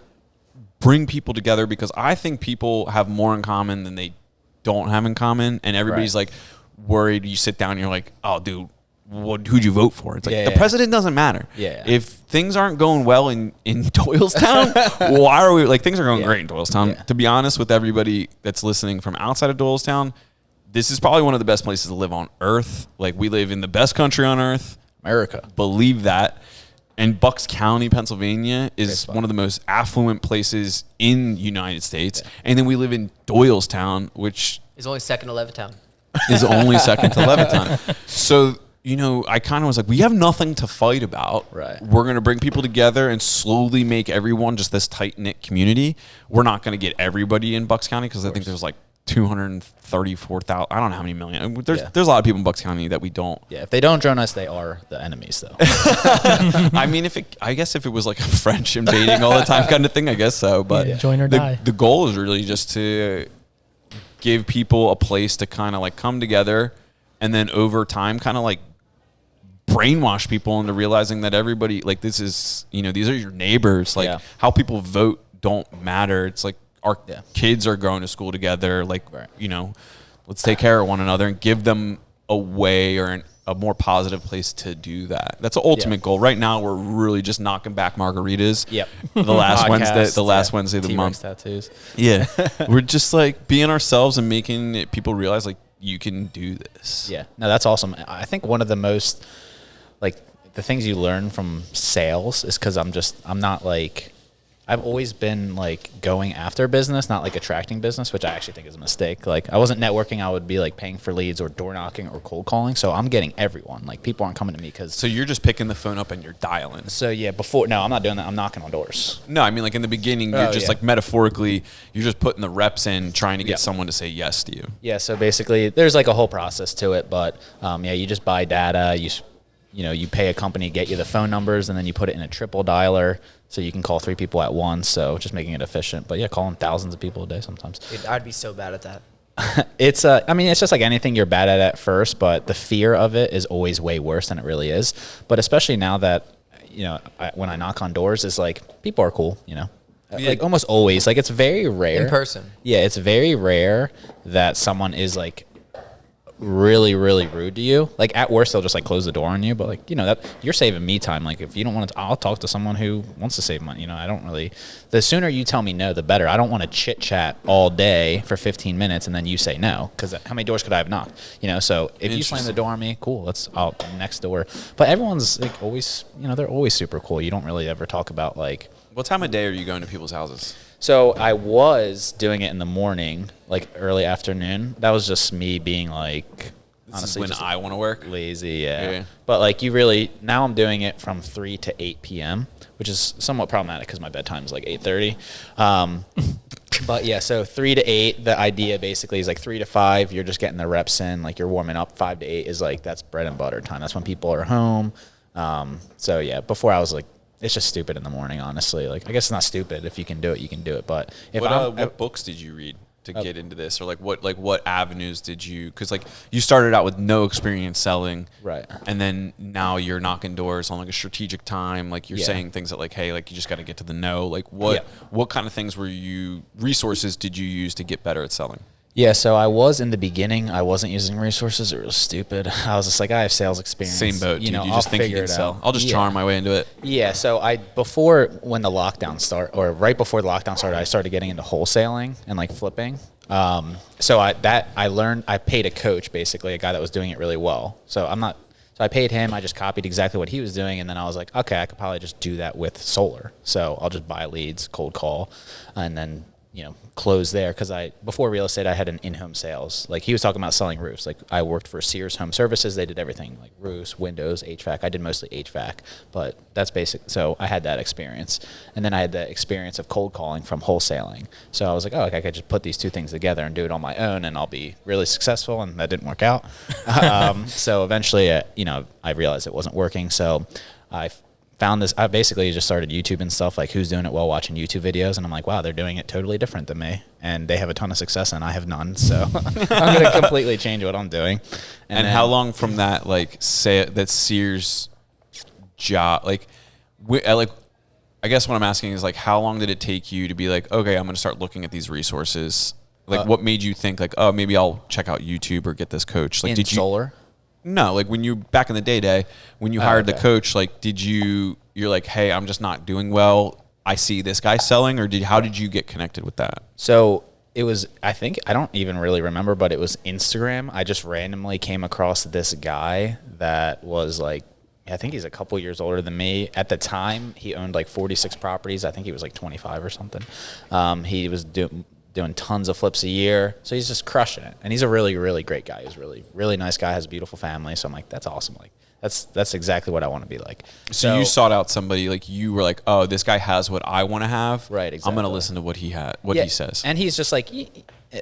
bring people together, because I think people have more in common than they don't have in common, and everybody's like worried. You sit down and you're like, oh, dude, who'd you vote for? It's like the president doesn't matter. Yeah. If things aren't going well in Doylestown, why are we like, things are going great in Doylestown. To be honest with everybody that's listening from outside of Doylestown, this is probably one of the best places to live on earth. Like, we live in the best country on earth. America. Believe that. And Bucks County, Pennsylvania is one of the most affluent places in the United States. And then we live in Doylestown, which It's only second to Levittown. is only second to Levittown. So, you know, I kind of was like, we have nothing to fight about. Right. We're going to bring people together and slowly make everyone just this tight-knit community. We're not going to get everybody in Bucks County, because I think there's like 234,000. I don't know how many million. There's a lot of people in Bucks County that we don't. Yeah, if they don't join us, they are the enemies, though. I mean, I guess if it was like a French invading all the time kind of thing, I guess so. But join or die. The goal is really just to give people a place to kind of like come together, and then over time kind of like brainwash people into realizing that everybody, like, this is, you know, these are your neighbors. Like, how people vote don't matter. It's like our kids are going to school together. Like, you know, let's take care of one another and give them a way or a more positive place to do that. That's the ultimate goal. Right now, we're really just knocking back margaritas. Yep. The last Wednesday of the month. Tattoos. Yeah. We're just like being ourselves and making people realize, like, you can do this. Yeah. No, that's awesome. I think one of the most, like, the things you learn from sales is because I'm not like, I've always been like going after business, not like attracting business, which I actually think is a mistake. Like, I wasn't networking. I would be like paying for leads or door knocking or cold calling. So I'm getting everyone. Like, people aren't coming to me because. So you're just picking the phone up and you're dialing. So yeah, no, I'm not doing that. I'm knocking on doors. No, I mean, like, in the beginning, you're just like metaphorically, you're just putting the reps in, trying to get someone to say yes to you. Yeah. So basically, there's like a whole process to it, but you just buy data. You pay a company to get you the phone numbers, and then you put it in a triple dialer so you can call 3 people at once. So just making it efficient. But yeah, calling thousands of people a day sometimes. Dude, I'd be so bad at that. It's just like anything you're bad at first, but the fear of it is always way worse than it really is. But especially now that, you know, when I knock on doors, it's like, people are cool, you know. Like, almost always. Like, it's very rare. In person. Yeah, it's very rare that someone is like really, really rude to you. Like, at worst, they'll just like close the door on you. But like, you know, that you're saving me time. Like, if you don't want to, I'll talk to someone who wants to save money. You know, I don't really. The sooner you tell me no, the better. I don't want to chit chat all day for 15 minutes and then you say no, because how many doors could I have knocked? You know, so if you slam the door on me, cool. I'll next door. But everyone's like always, you know, they're always super cool. You don't really ever talk about like. What time of day are you going to people's houses? So I was doing it in the morning, like early afternoon. That was just me being like, honestly, when I want to work. Lazy, yeah. But like, now I'm doing it from 3 to 8 p.m., which is somewhat problematic because my bedtime is like 8:30. But yeah, so 3 to 8, the idea basically is like 3 to 5, you're just getting the reps in, like you're warming up. 5 to 8 is like, that's bread and butter time. That's when people are home. So yeah, before I was like, it's just stupid in the morning, honestly. Like, I guess it's not stupid. If you can do it, you can do it. But if what books did you read to get into this, or what avenues did you? Because like, you started out with no experience selling, right? And then now you're knocking doors on like a strategic time. Like, you're saying things that like, hey, like, you just got to get to the no. Like, what kind of resources did you use to get better at selling? Yeah, so I was in the beginning. I wasn't using resources. It was stupid. I was just like, I have sales experience. Same boat, dude. You know, You just think you can sell. I'll just charm my way into it. Yeah, so before when the lockdown started, or right before the lockdown started, I started getting into wholesaling and like flipping. So I learned. I paid a coach, basically a guy that was doing it really well. So I paid him. I just copied exactly what he was doing, and then I was like, okay, I could probably just do that with solar. So I'll just buy leads, cold call, and then, you know, close there. Because before real estate, I had an in-home sales. Like, he was talking about selling roofs. Like, I worked for Sears Home Services. They did everything, like roofs, windows, HVAC. I did mostly HVAC, but that's basic. So I had that experience. And then I had the experience of cold calling from wholesaling. So I was like, oh, I could just put these two things together and do it on my own, and I'll be really successful. And that didn't work out. So eventually, I realized it wasn't working. So I found this. I basically just started YouTube and stuff, like who's doing it well, watching YouTube videos, and I'm like, wow, they're doing it totally different than me, and they have a ton of success and I have none. So I'm gonna completely change what I'm doing. And how long from that, like, say that Sears job, like I guess what I'm asking is like, how long did it take you to be like, okay, I'm going to start looking at these resources? Like, what made you think like, oh, maybe I'll check out YouTube or get this coach? Like, in solar? No, like when you back in the day, when you hired the coach, like, you're like, hey, I'm just not doing well. I see this guy selling, or how did you get connected with that? So it was, I don't even really remember, but it was Instagram. I just randomly came across this guy that was like, I think he's a couple years older than me. At the time, he owned like 46 properties. I think he was like 25 or something. He was doing tons of flips a year. So he's just crushing it. And he's a really, really great guy. He's really, really nice guy, has a beautiful family. So I'm like, that's awesome. Like, that's exactly what I want to be like. So you sought out somebody, like you were like, oh, this guy has what I want to have. Right, exactly. I'm going to listen to what he says. And he's just like,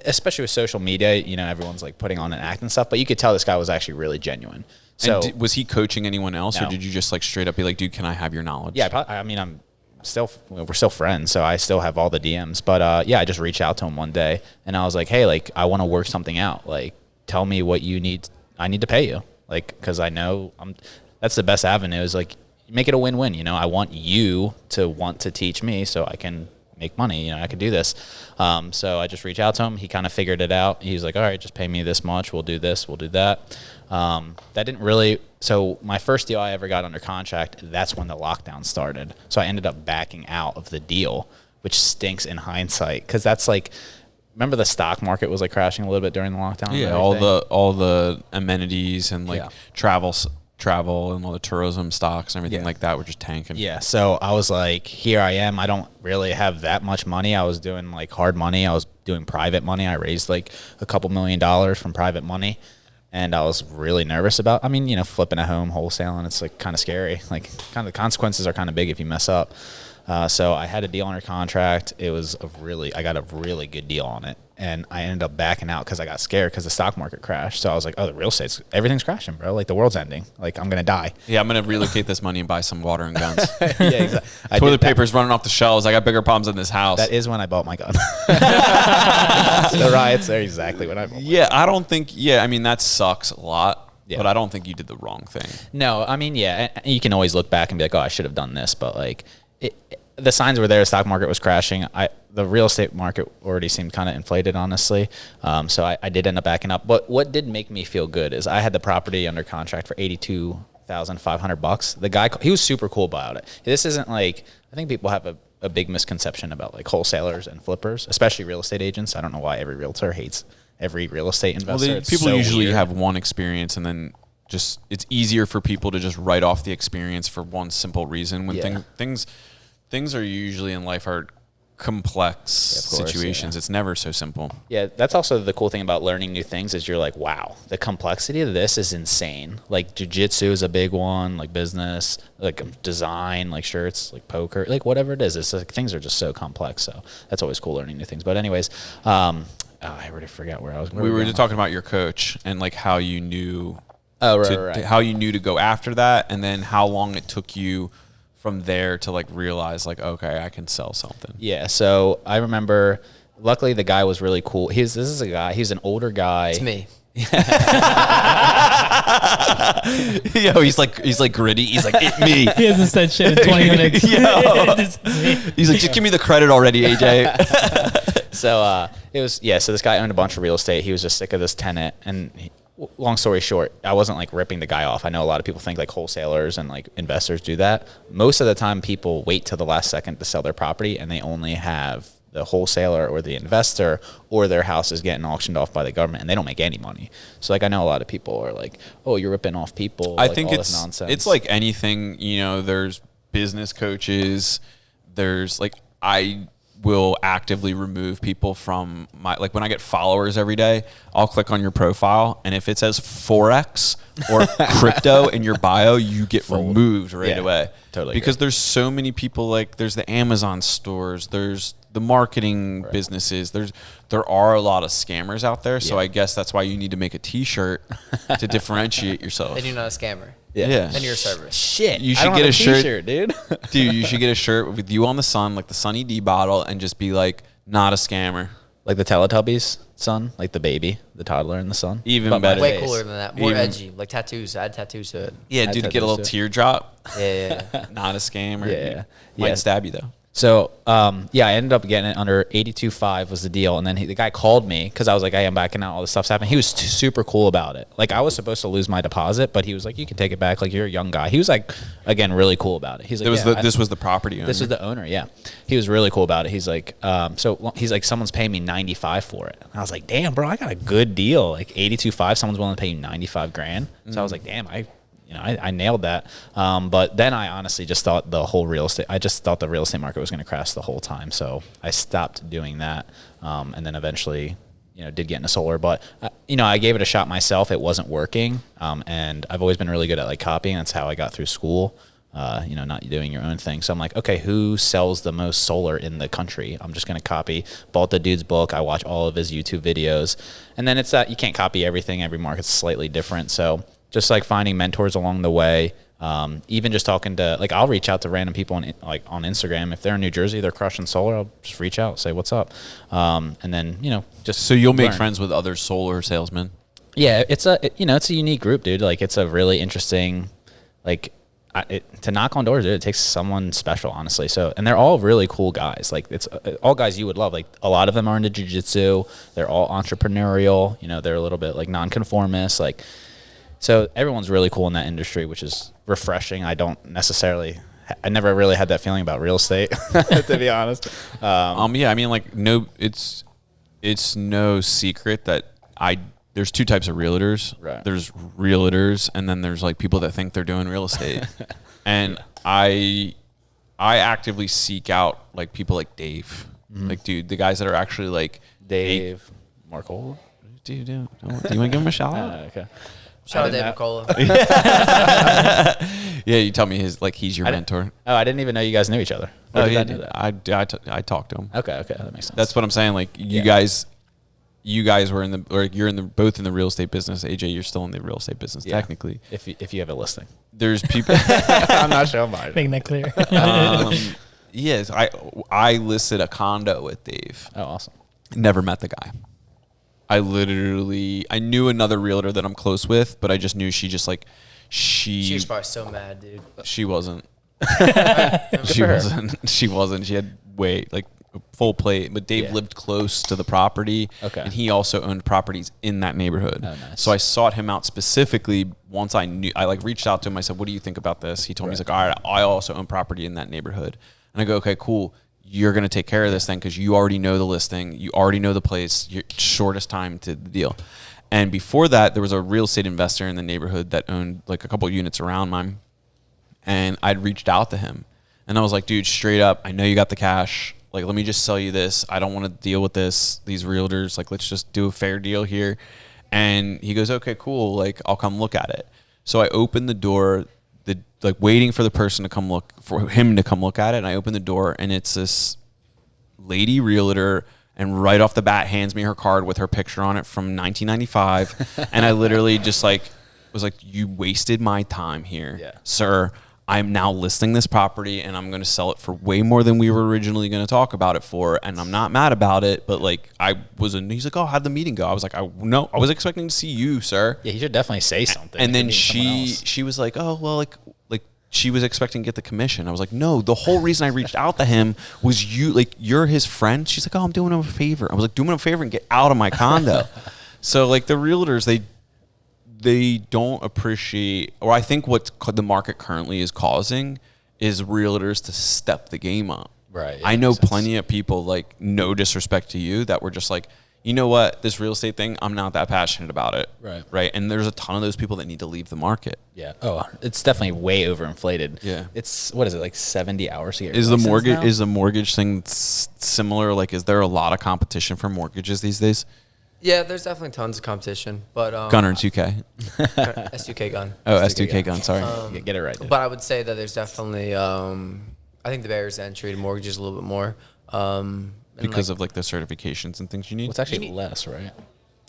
especially with social media, you know, everyone's like putting on an act and stuff, but you could tell this guy was actually really genuine. So was he coaching anyone else, No. or did you just like straight up be like, dude, can I have your knowledge? Yeah, I mean, we're still friends, so I still have all the DMs. But yeah, I just reached out to him one day, and I was like, hey, like, I want to work something out. Like, tell me what you need. I need to pay you, like, because I know that's the best avenue. Is like, make it a win-win. You know, I want you to want to teach me, so I can make money. You know, I could do this. So I just reached out to him. He kind of figured it out. He's like, all right, just pay me this much. We'll do this. We'll do that. That didn't really. So my first deal I ever got under contract, that's when the lockdown started. So I ended up backing out of the deal, which stinks in hindsight, because that's like, remember the stock market was like crashing a little bit during the lockdown? Yeah, all the amenities and like travel and all the tourism stocks and everything like that were just tanking. Yeah, so I was like, here I am. I don't really have that much money. I was doing like hard money. I was doing private money. I raised like a couple $1 million from private money. And I was really nervous about, I mean, you know, flipping a home, wholesaling, it's like kind of scary. Like, kind of the consequences are kind of big if you mess up. So I had a deal under contract. I got a really good deal on it. And I ended up backing out because I got scared because the stock market crashed. So I was like, oh, the real estate's, everything's crashing, bro. Like, the world's ending. Like, I'm going to die. Yeah, I'm going to relocate this money and buy some water and guns. Yeah, exactly. Toilet paper's running off the shelves. I got bigger problems in this house. That is when I bought my gun. The riots are exactly when I bought my gun. I don't think, I mean, that sucks a lot. Yeah. But I don't think you did the wrong thing. No, I mean, yeah, you can always look back and be like, oh, I should have done this. But like, the signs were there. The stock market was crashing. The real estate market already seemed kind of inflated, honestly. So I did end up backing up. But what did make me feel good is I had the property under contract for $82,500. The guy, he was super cool about it. This isn't like, I think people have a big misconception about like wholesalers and flippers, especially real estate agents. I don't know why every realtor hates every real estate investor. Well, people usually have one experience, and then just it's easier for people to just write off the experience for one simple reason. When things are usually in life are complex situations. It's never so simple. Yeah, that's also the cool thing about learning new things is you're like, wow, the complexity of this is insane. Like jiu-jitsu is a big one, like business, like design, like shirts, like poker, like whatever it is. It's like things are just so complex. So that's always cool learning new things. But anyways, I already forgot where I was. We were just talking about your coach and like how you knew how you knew to go after that, and then how long it took you from there to like realize like, okay, I can sell something. Yeah. So I remember, luckily the guy was really cool. This is a guy, he's an older guy. It's me. Yo, he's like gritty. He's like, it's me. He hasn't said shit in 20 minutes. He's like, just give me the credit already, AJ. So so this guy owned a bunch of real estate. He was just sick of this tenant, and long story short, I wasn't like ripping the guy off. I know a lot of people think like wholesalers and like investors do that. Most of the time people wait till the last second to sell their property, and they only have the wholesaler or the investor, or their house is getting auctioned off by the government, and they don't make any money. So like, I know a lot of people are like, oh, you're ripping off people. I like, think all this nonsense. It's like anything, you know, there's business coaches, there's like, I will actively remove people from my, like when I get followers every day, I'll click on your profile, and if it says Forex or crypto in your bio, you get removed right away. Totally. Because there's so many people, like there's the Amazon stores, there's the marketing businesses, there are a lot of scammers out there. So I guess that's why you need to make a t-shirt to differentiate yourself. Then you're not a scammer. Yeah. Then you're a service. Shit. You should get a shirt, dude. Dude, you should get a shirt with you on the sun, like the Sunny D bottle, and just be like, not a scammer. Like the Teletubbies. son, like the baby, the toddler, and the son. Even But my better. Way face. cooler than that. More Even- edgy. Like tattoos. Add tattoos to it. Yeah, I dude, thought get a that little was it. teardrop. Yeah. Not a scam. Or Yeah. Might Yeah. stab you, though. So, yeah, I ended up getting it under 82.5 was the deal. And then the guy called me because I was like, hey, I'm backing out. All this stuff's happening. He was super cool about it. Like, I was supposed to lose my deposit, but he was like, you can take it back. Like, you're a young guy. He was like, again, really cool about it. He's like, This was the property owner. This was the owner, yeah. He was really cool about it. He's like, he's like, someone's paying me 95 for it. And I was like, damn, bro, I got a good deal. Like 82.5, someone's willing to pay you 95 grand. So I was like, damn, I nailed that. But then I honestly just thought the real estate market was going to crash the whole time. So I stopped doing that. And then eventually, did get into solar, but I gave it a shot myself. It wasn't working. And I've always been really good at like copying. That's how I got through school. Not doing your own thing. So I'm like, okay, who sells the most solar in the country? I'm just going to copy. Bought the dude's book. I watch all of his YouTube videos. And then it's that you can't copy everything. Every market's slightly different. So just like finding mentors along the way, even just talking to, like, I'll reach out to random people on Instagram. If they're in New Jersey, they're crushing solar, I'll just reach out, say what's up. And then, just So you'll make learn. friends with other solar salesmen. Yeah, it's a unique group, dude. Like, it's a really interesting, like, to knock on doors, dude, it takes someone special, honestly. So, and they're all really cool guys. Like, it's all guys you would love. Like, a lot of them are into jiu-jitsu. They're all entrepreneurial. They're a little bit like nonconformist. Like, so everyone's really cool in that industry, which is refreshing. I never really had that feeling about real estate, to be honest. Yeah, I mean, like, no, it's no secret that there's two types of realtors. Right. There's realtors, and then there's like people that think they're doing real estate. And I actively seek out like people like Dave, like, dude, the guys that are actually like Dave Marcola. Do you want to give him a shout out? Okay. Shout out David Cola. Yeah, you tell me he's your mentor. Oh, I didn't even know you guys knew each other. Or did I know that? I talked to him. Okay, that makes sense. That's what I'm saying. Like, you guys were you're both in the real estate business. AJ, you're still in the real estate business technically. If you have a listing. There's people. I'm not showing mine. Making that clear. Yes, I listed a condo with Dave. Oh, awesome. Never met the guy. I knew another realtor that I'm close with, but I just knew she was probably so mad, dude. She wasn't. for She wasn't. She had full plate. But Dave lived close to the property. Okay. And he also owned properties in that neighborhood. Oh, nice. So I sought him out specifically once I reached out to him. I said, what do you think about this? He told me, he's like, all right, I also own property in that neighborhood. And I go, okay, cool. You're going to take care of this thing because you already know the listing. You already know the place. You're shortest time to the deal. And before that, there was a real estate investor in the neighborhood that owned like a couple of units around mine. And I'd reached out to him. And I was like, dude, straight up, I know you got the cash. Like, let me just sell you this. I don't want to deal with these realtors. Like, let's just do a fair deal here. And he goes, okay, cool. Like, I'll come look at it. So I opened the door, waiting for him to come look at it. And I opened the door, and it's this lady realtor, and right off the bat hands me her card with her picture on it from 1995. And I literally just was like, you wasted my time here, sir. I'm now listing this property, and I'm going to sell it for way more than we were originally going to talk about it for. And I'm not mad about it, but he's like, oh, how'd the meeting go? I was like, no, I was expecting to see you, sir. Yeah, he should definitely say something. And then It could mean someone else. she was like, oh, well, like she was expecting to get the commission. I was like, no, the whole reason I reached out to him was you're his friend. She's like, oh, I'm doing him a favor. I was like, do him a favor and get out of my condo. So like the realtors, they don't appreciate, or I think what the market currently is causing is realtors to step the game up. Right. Yeah, I know makes sense. plenty of people, like, no disrespect to you, that were just like, you know what, this real estate thing, I'm not that passionate about it. Right. Right. And there's a ton of those people that need to leave the market. Yeah. Oh, it's definitely way overinflated. Yeah. It's, what is it, like 70 hours a year? Is the mortgage thing similar? Like, is there a lot of competition for mortgages these days? Yeah, there's definitely tons of competition, but Gunnar 2K. S2K gun. Oh, S2K gun. Sorry. Get it right. Dude. But I would say that there's definitely, I think the barriers to entry to mortgages a little bit more. Because of like the certifications and things you need. Well, it's actually less, right?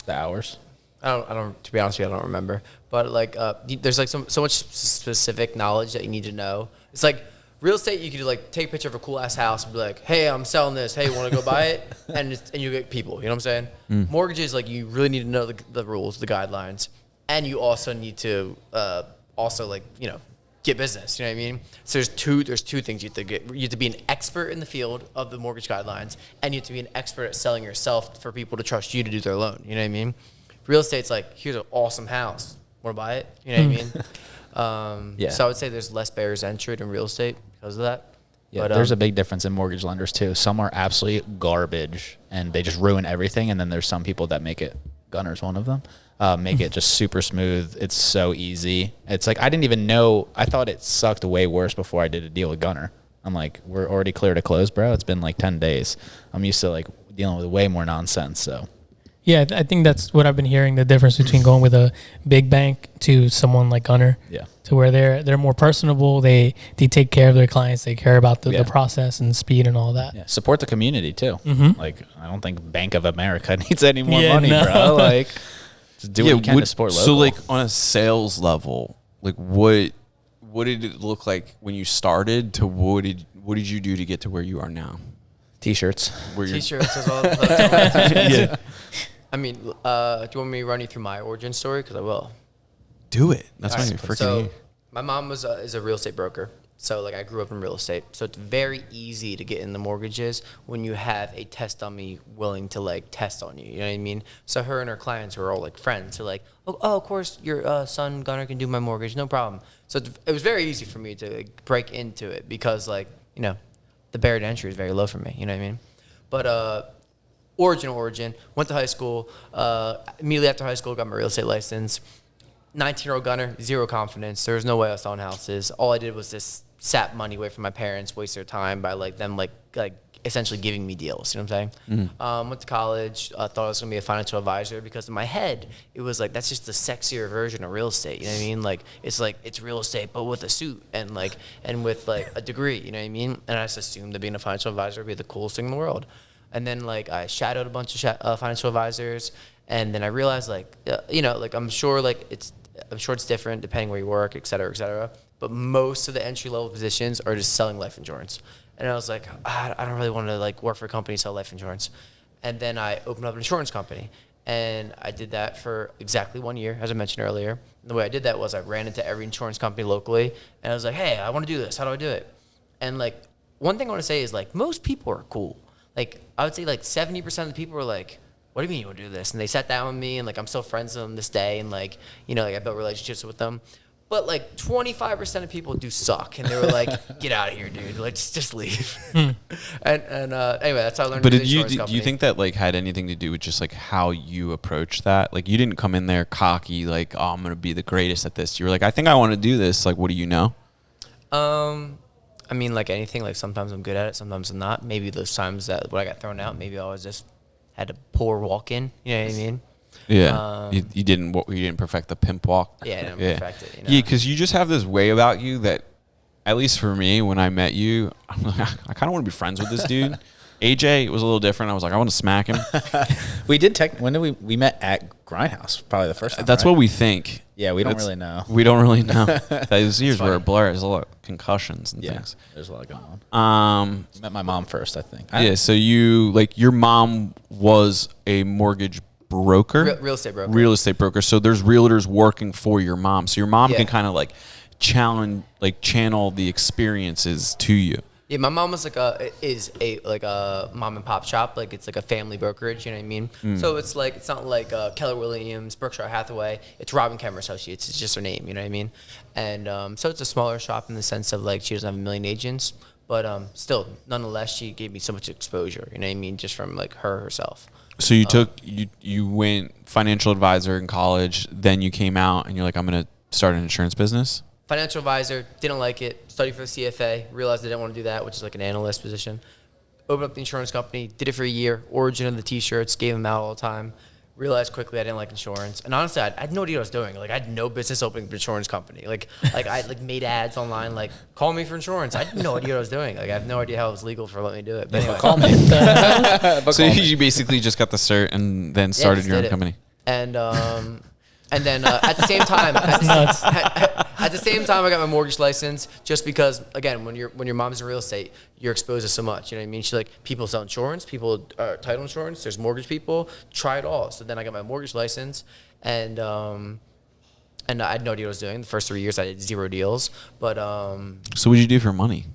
The hours. I don't. To be honest with you, I don't remember. But like, there's like so much specific knowledge that you need to know. It's like Real estate, you could like take a picture of a cool ass house and be like, "Hey, I'm selling this. Hey, want to go buy it?" and you get people. You know what I'm saying? Mortgages, like you really need to know the rules, the guidelines, and you also need to also like get business. You know what I mean? So there's two things you have to get. You have to be an expert in the field of the mortgage guidelines, and you have to be an expert at selling yourself for people to trust you to do their loan. You know what I mean? Real estate's like, here's an awesome house. Want to buy it? You know what I mean? Yeah. So I would say there's less barriers to entry in real estate because of that. Yeah, but there's a big difference in mortgage lenders too. Some are absolutely garbage and they just ruin everything. And then there's some people that make it, Gunner's one of them, make it just super smooth. It's so easy. It's like, I didn't even know, I thought it sucked way worse before I did a deal with Gunner. I'm like, we're already clear to close, bro. It's been like 10 days. I'm used to like dealing with way more nonsense. So Yeah, I think that's what I've been hearing, the difference between going with a big bank to someone like Gunner. Yeah. To where they're more personable, they take care of their clients, they care about the process and speed and all that. yeah, support the community too. Like, I don't think Bank of America needs any more Yeah, money, no. bro. Like, just do what you can to support local. So, like, on a sales level, like, what did it look like when you started to what did you do to get to where you are now? T-shirts. T-shirts as well. Yeah. I mean, do you want me to run you through my origin story? Because I will. Do it. That's why Alright, you're freaking So here. my mom is a real estate broker. So like I grew up in real estate. So it's very easy to get in the mortgages when you have a test dummy willing to like test on you. You know what I mean? So her and her clients were all like friends. So like, oh of course your son Gunnar can do my mortgage, no problem. So it was very easy for me to like, break into it because like the barrier to entry is very low for me. You know what I mean? But origin went to high school. Immediately after high school, got my real estate license. 19-year-old Gunner, zero confidence. There was no way I was selling houses. All I did was just sap money away from my parents, waste their time by like them like essentially giving me deals. You know what I'm saying? Went to college. Thought I was gonna be a financial advisor because in my head it was like that's just the sexier version of real estate. You know what I mean? Like it's real estate but with a suit and with like a degree. You know what I mean? And I just assumed that being a financial advisor would be the coolest thing in the world. And then like I shadowed a bunch of financial advisors, and then I realized I'm sure it's different depending where you work, et cetera, but most of the entry level positions are just selling life insurance. And I was like, I don't really want to like work for a company sell life insurance. And then I opened up an insurance company, and I did that for exactly 1 year, as I mentioned earlier. And the way I did that was I ran into every insurance company locally, and I was like, hey, I want to do this. How do I do it? And like one thing I want to say is like most people are cool. Like I would say like 70% of the people were like, what do you mean you want to do this? And they sat down with me, and like I'm still friends with them this day, and like I built relationships with them. But like 25% of people do suck, and they were like, get out of here, dude. Like just leave. and anyway, that's how I learned. But to do you think that like had anything to do with just like how you approach that? Like you didn't come in there cocky, like, oh, I'm gonna be the greatest at this. You were like, I think I want to do this. Like, what do you know? I mean, like anything, like sometimes I'm good at it, sometimes I'm not. Maybe those times that when I got thrown out, maybe I was just had a poor walk in. You know what I mean? Yeah. You didn't perfect the pimp walk. Yeah, I didn't perfect it. Yeah, because you just have this way about you that, at least for me, when I met you, I'm like, I kind of want to be friends with this dude. AJ was a little different. I was like, I want to smack him. We did when did we met at Grindhouse? Probably the first time. That's right? what we think. Yeah, we don't really know. We don't really know. Those years were a blur. There's a lot of concussions and things. There's a lot going on. Met my mom first, I think. So your mom was a mortgage broker? Real estate broker. Real estate broker. So there's realtors working for your mom. So your mom can kind of like channel the experiences to you. Yeah, my mom was is a mom and pop shop. Like it's like a family brokerage, you know what I mean? So it's not like Keller Williams, Berkshire Hathaway. It's Robin Kemmer Associates. It's just her name, you know what I mean? And so it's a smaller shop in the sense of like she doesn't have a million agents, but still, nonetheless, she gave me so much exposure, you know what I mean? Just from like herself. So you went financial advisor in college, then you came out and you're like, I'm gonna start an insurance business. Financial advisor, didn't like it, studied for the CFA, realized I didn't want to do that, which is like an analyst position. Opened up the insurance company, did it for a year, origin of the t-shirts, gave them out all the time. Realized quickly I didn't like insurance. And honestly, I had no idea what I was doing. Like I had no business opening an insurance company. Like I made ads online, like call me for insurance. I had no idea what I was doing. Like I have no idea how it was legal for letting me do it. But anyway. Call me. So you basically just got the cert and then started your own company. And then at the same time, At the same time, I got my mortgage license just because, again, when your mom's in real estate, you're exposed to so much. You know what I mean? She's like, people sell insurance, people title insurance. There's mortgage people. Try it all. So then I got my mortgage license, and I had no idea what I was doing. The first 3 years, I did 0 deals. But So what'd you do for money?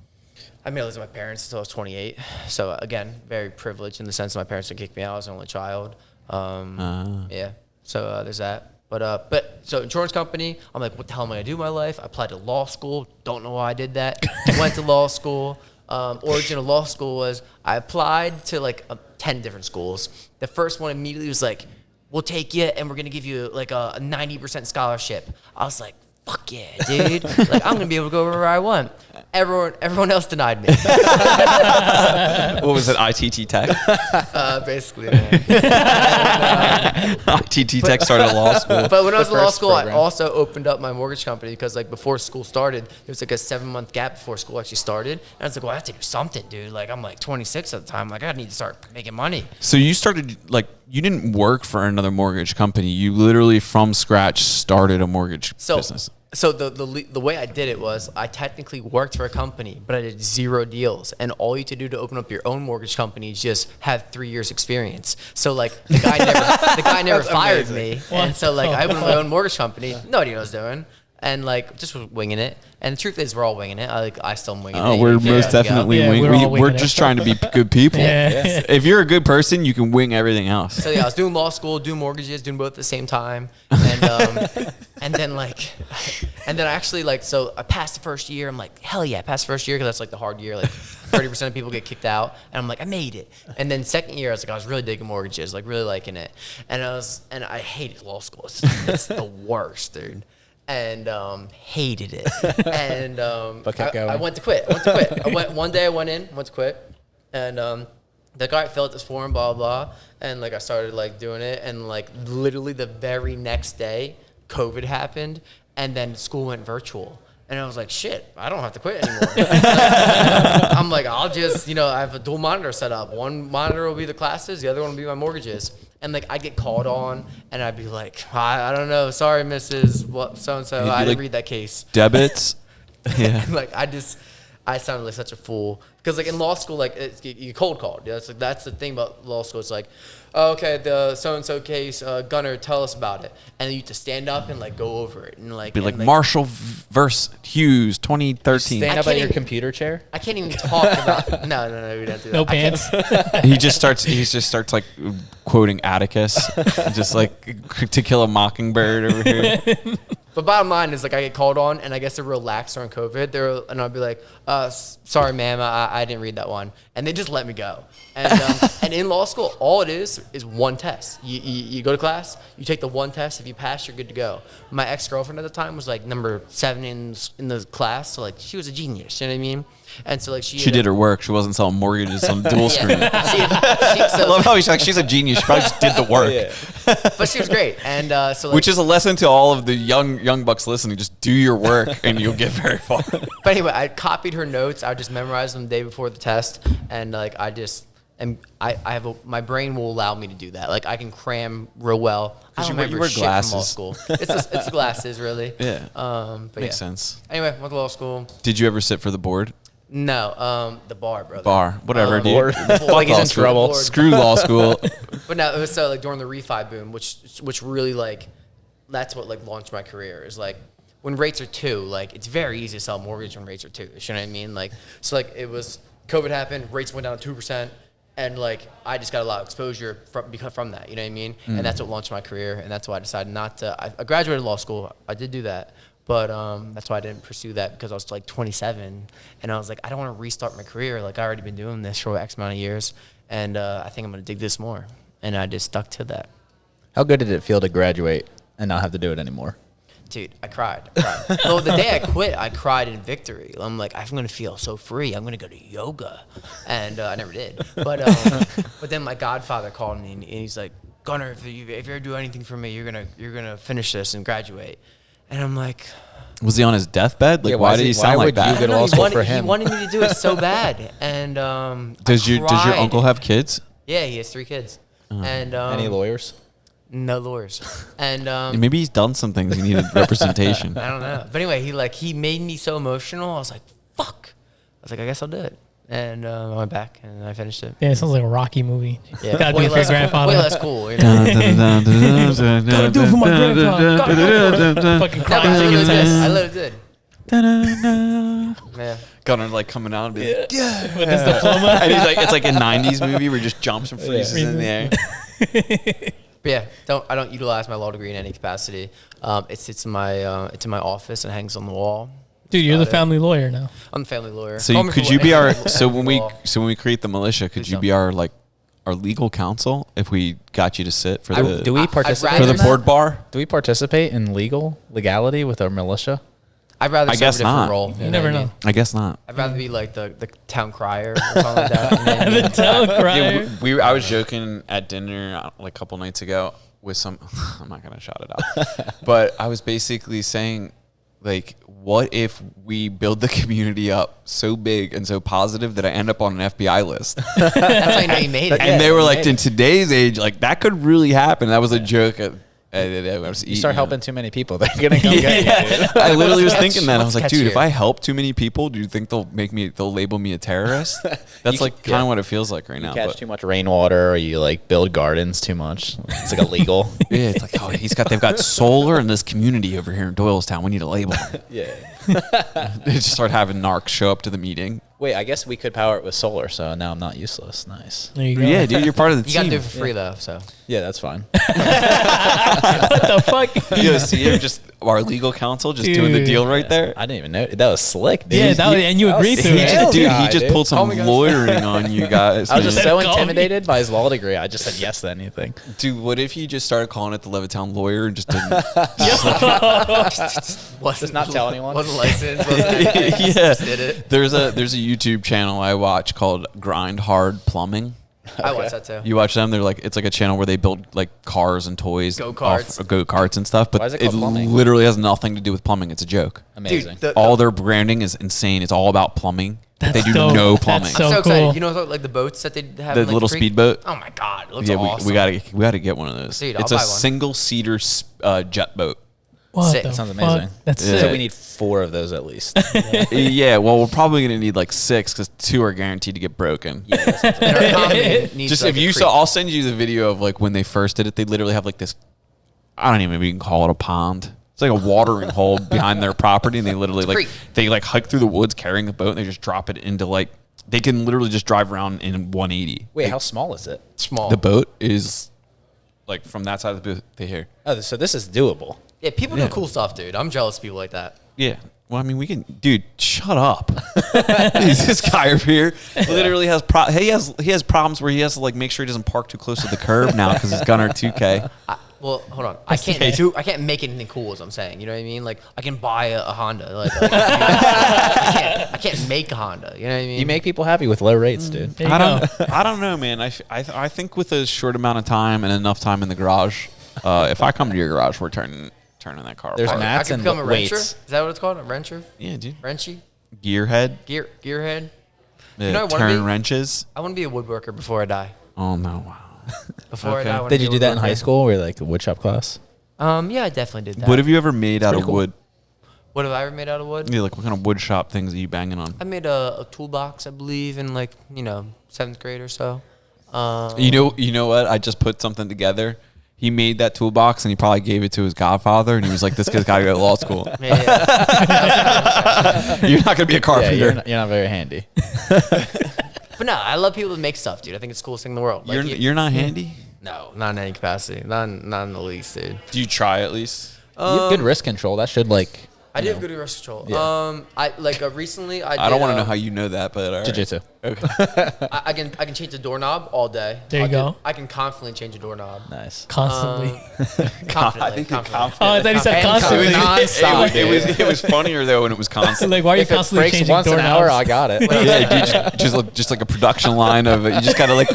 I mean, I lived with my parents until I was 28. So again, very privileged in the sense that my parents didn't kick me out. I was the only child. Yeah. So there's that. But so insurance company, I'm like, what the hell am I gonna do with my life? I applied to law school. Don't know why I did that. Went to law school. Origin of law school was I applied to like 10 different schools. The first one immediately was like, we'll take you and we're gonna give you like a 90% scholarship. I was like, fuck yeah, dude. Like, I'm gonna be able to go wherever I want. Everyone else denied me. What was it, ITT Tech? Basically, man. ITT Tech started law school. But when I was in law school, program. I also opened up my mortgage company because like before school started, there was like a 7-month gap before school actually started. And I was like, well, I have to do something, dude. Like I'm like 26 at the time. Like I need to start making money. So you started, like, you didn't work for another mortgage company. You literally from scratch started a mortgage business. So the way I did it was I technically worked for a company, but I did 0 deals. And all you had to do to open up your own mortgage company is just have 3 years experience. So like the guy never fired me. And so like I opened my own mortgage company. No idea what I was doing. And like just was winging it. And the truth is we're all winging it. I still am winging it. Oh, we're You figure most out to go. definitely Yeah, wing. we're all We're winging just it. trying to be good people. Yeah. If you're a good person, you can wing everything else. So yeah, I was doing law school, doing mortgages, doing both at the same time, and and then I actually like so I passed the first year. I'm like, hell yeah, I passed the first year because that's like the hard year. Like 30% of people get kicked out, and I'm like, I made it. And then second year, I was really digging mortgages, like really liking it, and I hated law school. It's the worst, dude. And hated it. And But kept going. I went to quit. One day I went to quit, and the guy filled out this form, blah, blah, and like I started like doing it, and like literally the very next day, COVID happened, and then school went virtual. And I was like, shit, I don't have to quit anymore. I'm like, I'll just, I have a dual monitor set up. One monitor will be the classes, the other one will be my mortgages. And like I'd get called on, and I'd be like, I don't know, sorry, Mrs. What so and so, I didn't read that case. Debits. Yeah. Like I sounded like such a fool because like in law school, like you cold called. Yeah, that's the thing about law school. It's like, oh, okay, the so and so case, Gunnar, tell us about it, and you have to stand up and like go over it and like Be like Marshall versus Hughes, 2013. Stand up can't at your even- computer chair. I can't even talk about. No, we don't do that. No I can't- pants. He just starts like quoting Atticus, just like To Kill a Mockingbird over here. But bottom line is like I get called on, and I guess they're real lax during COVID. And I'll be like, sorry, ma'am, I didn't read that one, and they just let me go. And and in law school, all it is one test. You go to class, you take the one test. If you pass, you're good to go. My ex-girlfriend at the time was like number 7 in the class, so like she was a genius. You know what I mean? And so like She did her work. She wasn't selling mortgages on dual screen. I I love how she's like, she's a genious. She probably just did the work. but she was great. And so like, Which is a lesson to all of the young bucks listening. Just do your work and you'll get very far. But anyway, I copied her notes. I would just memorize them the day before the test, and like I have my brain will allow me to do that. Like I can cram real well. I don't you wear remember shit glasses. from law school. It's glasses, really. Yeah. But Makes yeah. sense. Anyway, went to law school. Did you ever sit for the board? No, the bar, brother. Bar. Whatever, dude. board. Fuck Like he's law in school. trouble. Screw law school. But no, it was so like during the refi boom, which really like that's what like launched my career. Is like when rates are 2, like it's very easy to sell a mortgage when rates are 2. You know what I mean? Like so like it was COVID happened, rates went down to 2%. And like I just got a lot of exposure from that, you know what I mean? And that's what launched my career, and that's why I decided not to. I graduated law school, I did do that, but that's why I didn't pursue that because I was like 27, and I was like, I don't want to restart my career. Like I already been doing this for X amount of years, and I think I'm gonna dig this more, and I just stuck to that. How good did it feel to graduate and not have to do it anymore? Dude, I cried. Well, the day I quit, I cried in victory. I'm like, I'm gonna feel so free. I'm gonna go to yoga, and I never did. But then my godfather called me, and he's like, Gunnar, if you ever do anything for me, you're gonna finish this and graduate. And I'm like, Was he on his deathbed? Like, Yeah, why did he sound like would that? you get I don't know, law he school wanted, for he him? wanted me to do it so bad. And Does your cried. uncle have kids? Yeah, he has 3 kids. And Any lawyers? No lawyers. And Maybe he's done some things he needed representation. I don't know. But anyway, he made me so emotional. I was like, fuck. I was like, I guess I'll do it. And I went back and I finished it. Yeah, it sounds like a Rocky movie. Yeah, Gotta do it for your grandfather. Way less cool. You know? Gotta do it for my grandpa. Fucking crying. I literally did. Yeah. Gunnar like coming out and be like, With his diploma. and he's like, it's like a '90s movie where he just jumps and freezes in the air. But yeah, I don't utilize my law degree in any capacity. It's in my office and hangs on the wall. Dude, you're the family lawyer now. I'm the family lawyer. So Home could for you be our? law. So when we create the militia, could you be our legal counsel if we got you to sit for the Do we participate for the in that? board bar? Do we participate in legality with our militia? I'd rather I serve guess a different not. role. You never what I know. mean? I guess not. I'd rather be like the town crier or something like that. The town crier. Yeah, I was joking at dinner like a couple nights ago with some. I'm not gonna shout it out, but I was basically saying, like, what if we build the community up so big and so positive that I end up on an FBI list? That's how you know you made it. And they were like, made in today's age, like that could really happen. That was a joke. You start helping too many people, they're gonna come get you. Dude. I literally was What's thinking that. I was like, catch dude, if here? I help too many people, do you think they'll label me a terrorist? That's like kind of what it feels like right now. Catch But too much rainwater, or you like build gardens too much. It's like illegal. yeah, it's like, oh, they've got solar in this community over here in Doylestown. We need to label them. Yeah. They just start having narcs show up to the meeting. Wait, I guess we could power it with solar, so now I'm not useless. Nice. There you go. Yeah, dude, you're part of the You gotta team. do it for free though. So Yeah, that's fine. What the fuck? You see him just our legal counsel just doing the Dude. deal right there. I didn't even know that was slick. Dude. Yeah, and you agreed to He it. just, dude, guy, he just dude. pulled some Call me, guys. lawyering on you guys. I was just man. so Call me. intimidated by his law degree. I just said yes to anything. Dude, what if he just started calling it the Levittown lawyer and just didn't? wasn't not tell anyone? Wasn't licensed. Wasn't Yeah, Just did it. there's a YouTube channel I watch called Grind Hard Plumbing. I watched that too. You watch them? They're like, it's like a channel where they build like cars and toys, Go-karts. go-karts and stuff. But Why is it it called plumbing? literally has nothing to do with plumbing. It's a joke. Amazing. Dude, All their branding is insane. It's all about plumbing. But they That's do dope. no That's plumbing. so I'm so cool. excited. You know, like the boats that they have. The in, like, little creek? speedboat. Oh my god, it looks Yeah, awesome. we gotta get one of those. Dude, It's I'll a buy one. single-seater jet boat. What Sick. the Sounds fuck? amazing. That's Yeah. sick. So we need 4 of those at least. Yeah, well, we're probably gonna need like 6 because 2 are guaranteed to get broken. And our comedy needs, Just like, if a you creek. saw, I'll send you the video of like when they first did it. They literally have like this. I don't even know if you can call it a pond. It's like a watering hole behind their property, and they literally like creek. they like hike through the woods carrying the boat, and they just drop it into like they can literally just drive around in 180. Wait, Like, how small is it? small. the boat is like from that side of the boat to here. Oh, so this is doable. Yeah, people do cool stuff, dude. I'm jealous of people like that. Yeah. Well, I mean, we can, dude. Shut up. This guy over here literally has he has problems where he has to like make sure he doesn't park too close to the curb now because he's Gunnar 2K. Well, hold on. I can't make anything cool. As I'm saying, you know what I mean? Like I can buy a Honda. I can't make a Honda. You know what I mean? You make people happy with low rates, dude. There you go. I don't know, man. I think with a short amount of time and enough time in the garage, if I come to your garage, we're turning that car There's apart. an I mats could and become a wrencher. weights. Is that what it's called? A wrencher? Yeah, dude. Wrenchy? Gearhead. Gearhead? Yeah, know, I wanna turn be- wrenches. I want to be a woodworker before I die. Oh no! Wow. Before Okay. I die. I wanna Did be you a do that in woodworker. high school? Where like the woodshop class? Yeah, I definitely did that. What have you ever made out of pretty cool. wood? What have I ever made out of wood? Yeah, like what kind of wood shop things are you banging on? I made a toolbox, I believe, in like 7th grade or so. You know what? I just put something together. He made that toolbox and he probably gave it to his godfather, and he was like, "This kid's got to go to law school. Yeah. You're not gonna be a Yeah, carpenter." you're not very handy. But no, I love people that make stuff, dude. I think it's the coolest thing in the world. Like, You're not handy. No, not in any capacity. Not in the least, dude. Do you try at least? You have good risk control. That should like. I do have good risk control. Yeah. I like recently I I don't did, want to know how you know that, but all right. Jiu-jitsu. I can change the doorknob all day. There you go. I can confidently change a doorknob. Nice. Constantly. Confidently. I think you're confidently. Oh, I thought he said And constantly. non-stop. It was funnier though when it was constant. Like, why are you If it constantly breaks changing once an doorknobs? hour, I got it. Yeah, dude, just like a production line of it. You just gotta like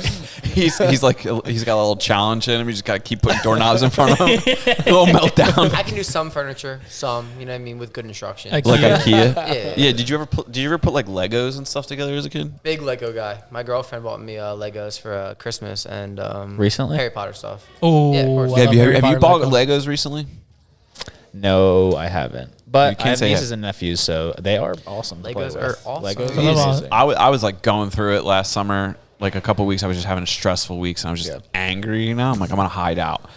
he's like he's got a little challenge in him. You just got to keep putting doorknobs in front of him. A little meltdown. I can do some furniture, you know what I mean, with good instruction. Like IKEA. Yeah. Yeah. Did you ever put like Legos and stuff together as a kid? Big Lego guy. My girlfriend bought me Legos for Christmas and Recently? Harry Potter stuff. Oh, Yeah, of course. I love Harry Have you Potter bought Lego. Legos recently? No, I haven't. You But can't I have say nieces and nephews, so they are awesome. to play Legos with. are awesome. Legos I love are all- amazing. I was like going through it last summer, like a couple weeks. I was just having stressful weeks, and I was just angry. You know, I'm like, I'm gonna hide out.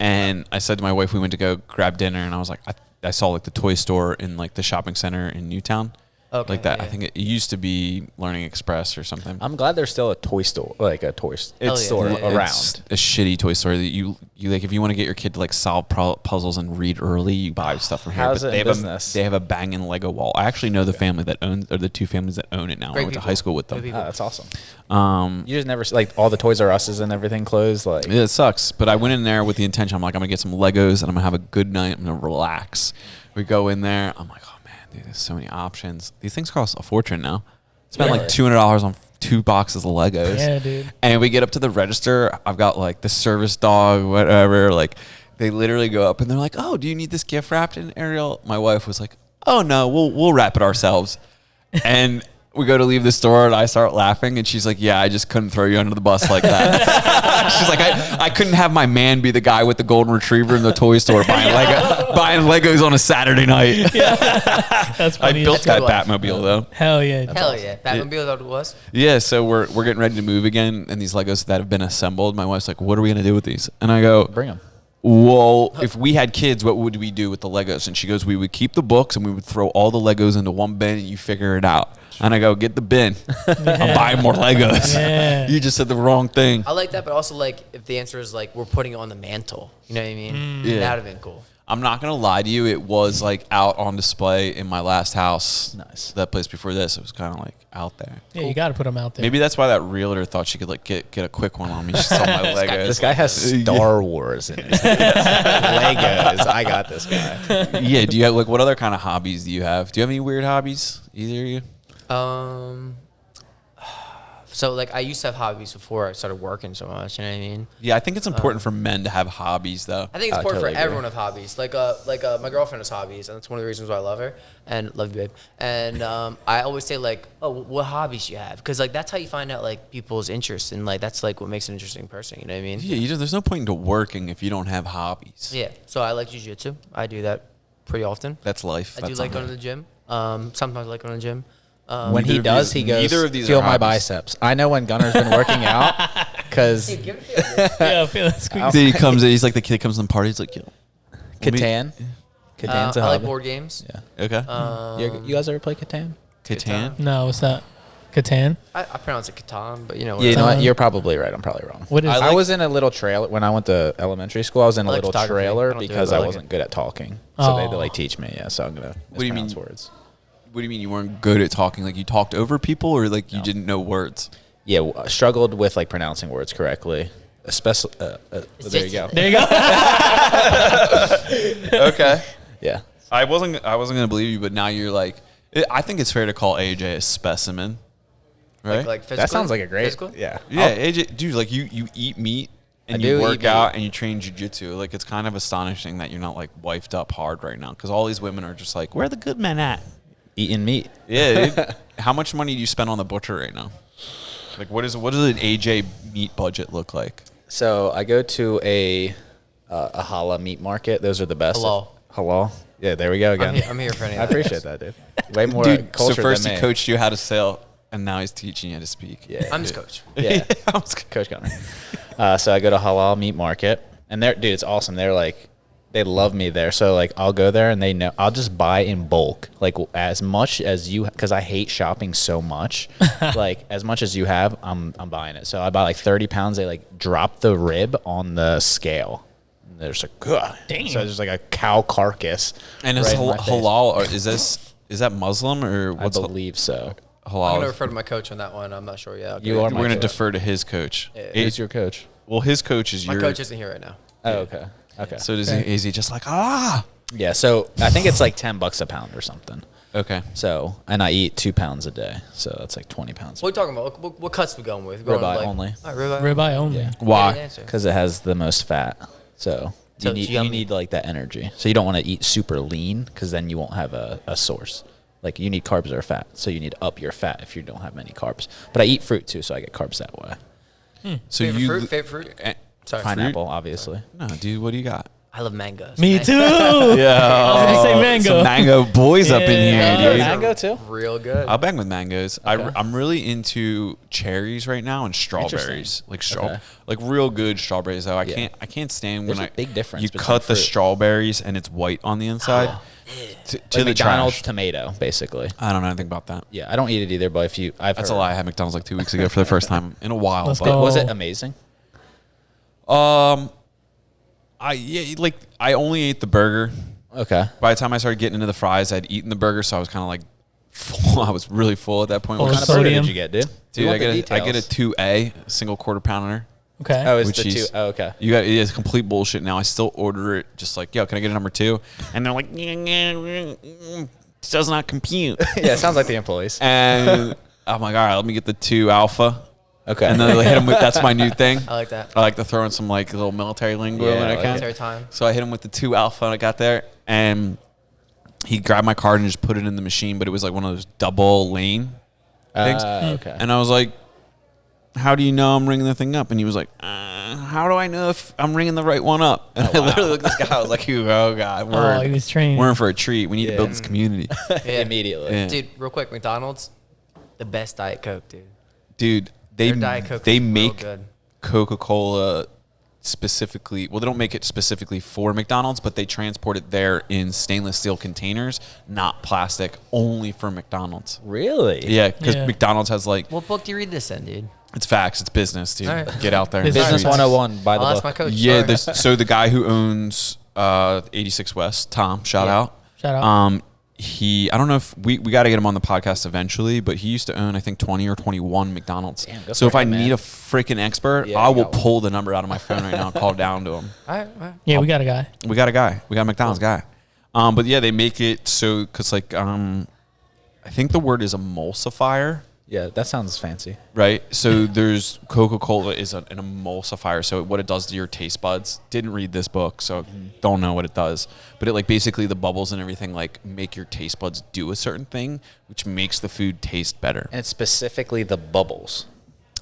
And I said to my wife, we went to go grab dinner, and I was like, I saw like the toy store in like the shopping center in Newtown. Okay, Like that. I yeah. think it used to be Learning Express or something. I'm glad there's still a toy store, like a toy store yeah. around. It's a shitty toy store that you like. If you want to get your kid to like solve puzzles and read early, you buy stuff from here. How's But it they in have business? they have a banging Lego wall. I actually know the family that owns, or the two families that own it now. I Great went to people. high school with them. Good people. Oh, that's awesome. Um, You just never like all the Toys R Us's and everything closed. Like Yeah, it sucks. But I went in there with the intention. I'm like, I'm gonna get some Legos and I'm gonna have a good night. I'm gonna relax. We go in there. I'm like, oh man, dude, there's so many options. These things cost a fortune now. Spent like $200 on 2 boxes of Legos. Yeah, dude. And we get up to the register. I've got like the service dog, whatever. Like, they literally go up and they're like, "Oh, do you need this gift wrapped in Ariel?" My wife was like, "Oh no, we'll wrap it ourselves." And we go to leave the store and I start laughing and she's like, "Yeah, I just couldn't throw you under the bus like that." She's like, I couldn't have my man be the guy with the golden retriever in the toy store buying Legos on a Saturday night. That's I funny. built that good one. Batmobile though. Hell yeah. Hell yeah. Batmobile is what it was. Yeah, so we're getting ready to move again, and these Legos that have been assembled. My wife's like, "What are we gonna do with these?" And I go, bring them. "Well, if we had kids, what would we do with the Legos?" And she goes, "We would keep the books and we would throw all the Legos into one bin and you figure it out." And I go, "Get the bin. I'm buying more Legos." Yeah. You just said the wrong thing. I like that, but also like if the answer is like we're putting it on the mantle, you know what I mean? Yeah. That would have been cool. I'm not gonna lie to you. It was like out on display in my last house. Nice. That place before this, it was kind of like out there. Yeah, you got to put them out there. Maybe that's why that realtor thought she could like get a quick one on me. She saw my Legos. This guy has Star Wars in his Legos. I got this guy. Yeah. Do you have like what other kind of hobbies do you have? Do you have any weird hobbies? Either of you? So like I used to have hobbies before I started working so much, you know what I mean? Yeah, I think it's important for men to have hobbies, though. I think it's I important totally for agree. everyone to have hobbies. Like my girlfriend has hobbies, and that's one of the reasons why I love her and love you, babe. And I always say like, oh, what hobbies you have? Because like that's how you find out like people's interests, and like that's like what makes an interesting person. You know what I mean? Yeah, there's no point into working if you don't have hobbies. Yeah. So I like jujitsu. I do that pretty often. That's life. I do like going to the gym. Sometimes I like going to the gym. When he does, he goes, "Feel my biceps." I know when Gunnar's been working out because Give it to me. Yeah, I feel that's squeaky. Then he comes in, he's like the kid comes to the party, he's like, "Yo, let me-" Catan. Catan's a I like hobby. board games. Yeah. Okay. You guys ever play Catan? Catan? No, what's that? Catan? I pronounce it Catan, but you know. Yeah, you know what? Catan. You're probably right. I'm probably wrong. What is I that? was in a little trailer when I went to elementary school. I was in a I like little photography. I trailer don't do it, because but I I like wasn't it. good at talking, so they had to Oh. like teach me. Yeah, so I'm gonna do you mean? mispronounce words. What do you mean you weren't good at talking? Like you talked over people or like you didn't know words? Yeah, struggled with like pronouncing words correctly. Especially, there you go. There you go. Okay. Yeah, I wasn't gonna believe you, but now you're like, I think it's fair to call AJ a specimen, right? Like physically? that sounds like a great. Physically? Yeah, yeah, AJ, dude, like you eat meat I and do you eat work meat. out and you train jujitsu. Like it's kind of astonishing that you're not like wifed up hard right now because all these women are just like, where are the good men at? eating meat. Yeah, dude. How much money do you spend on the butcher right now? Like, what does an AJ meat budget look like? So I go to a halal meat market. Those are the best. Halal. Halal. Yeah, there we go again. I'm here for any of I that. appreciate that, dude. Way more Dude, so culture first than he me. coached you how to sail, and now he's teaching you how to speak. Yeah, I'm just coach. Yeah, I was- Coach Gunnar. So I go to halal meat market, and dude, it's awesome. They're like, they love me there. So like, I'll go there, and they know I'll just buy in bulk, like as much as you, because I hate shopping so much. Like as much as you have, I'm buying it. So I buy like 30 pounds. They like drop the rib on the scale. And they're just like, ugh. Damn. So it's just like a cow carcass. And is right in my face. halal, or is that Muslim or I what's believe so. I'm halal? gonna refer to my coach on that one. I'm not sure yet. I'll You get are it. my We're gonna coach. defer to his coach. Who's your coach? Well, his coach is My your coach isn't here right now. Oh, okay. Okay. So is he just like Yeah, so I think it's like $10 a pound or something. Okay. So, and I eat 2 pounds a day. So that's like 20 pounds. What are we talking about? What cuts we going with? We going Ribeye with, only. All right, Ribeye only. Yeah. Why? Good answer. Because it has the most fat. So So you it's need, yummy. you need like that energy. So you don't want to eat super lean because then you won't have a source. Like you need carbs or fat. So you need to up your fat if you don't have many carbs. But I eat fruit too, so I get carbs that way. So Favorite fruit? Eh, Sorry. Pineapple, obviously. No, dude, what do you got? I love mangoes. Me Man- too. Yeah, I was gonna say mango. Some mango boys up in Yeah. here, dude. Mango too? Real good. I'll bang with mangoes. Okay. I'm really into cherries right now and strawberries, Okay. like real good strawberries. Though I Yeah. can't stand There's when a big difference you between cut the fruit. strawberries and it's white on the inside. To Like the McDonald's trash. tomato, basically. I don't know anything about that. Yeah, I don't eat it either, but if you, That's a lie. I had McDonald's like 2 weeks ago for the first time in a while. Let's but, go. Was it amazing? I only ate the burger. Okay. By the time I started getting into the fries, I'd eaten the burger, so I was kind of like full. I was really full at that point. Full which of What is- kind of burger sodium. did you get, dude? Dude, I get a 2A, single quarter pounder. Okay. Oh, it's Which the is- 2. Oh, okay. You got it is complete bullshit now. I still order it just like, yo, can I get a number 2? And they're like, it does not compute. Yeah, it sounds like the employees. And I'm like, all right, let me get the 2 alpha. Okay. And then I hit him with, that's my new thing. I like that. I like to throw in some like little military lingo Yeah, when I I like can. Military time. So I hit him with the 2 alpha and I got there and he grabbed my card and just put it in the machine, but it was like one of those double lane things. Okay. And I was like, how do you know I'm ringing the thing up? And he was like, how do I know if I'm ringing the right one up? And I literally looked at this guy. I was like, oh, God. Oh, he was trained. We're in for a treat. We need to Yeah. build this community. Immediately. Yeah. Dude, real quick, McDonald's, the best Diet Coke, dude. Dude, they Their Diet Coke they is real make good. Coca-Cola specifically. Well, they don't make it specifically for McDonald's, but they transport it there in stainless steel containers, not plastic, only for McDonald's. Really? Yeah, because Yeah. McDonald's has like, What book do you read this in, dude? it's facts, it's business, dude. All right. Get out there. and Business do it. Business 101 by the I'll ask book. my coach. Yeah, Sorry. so the guy who owns 86 West, Tom, shout Yeah. out. Shout out. I don't know if we got to get him on the podcast eventually, but he used to own, I think, 20 or 21 McDonald's. Damn, good So if for I him, need man. a freaking expert, Yeah, I you will got one. pull the number out of my phone right now and call down to him. All right, all right. Yeah, we got a guy. We got a guy. We got a McDonald's guy. But yeah, they make it so, because like, I think the word is emulsifier. Yeah, that sounds fancy. Right. So there's Coca-Cola is an emulsifier. So what it does to your taste buds. Didn't read this book, so don't know what it does. But it like basically the bubbles and everything like make your taste buds do a certain thing, which makes the food taste better. And it's specifically the bubbles.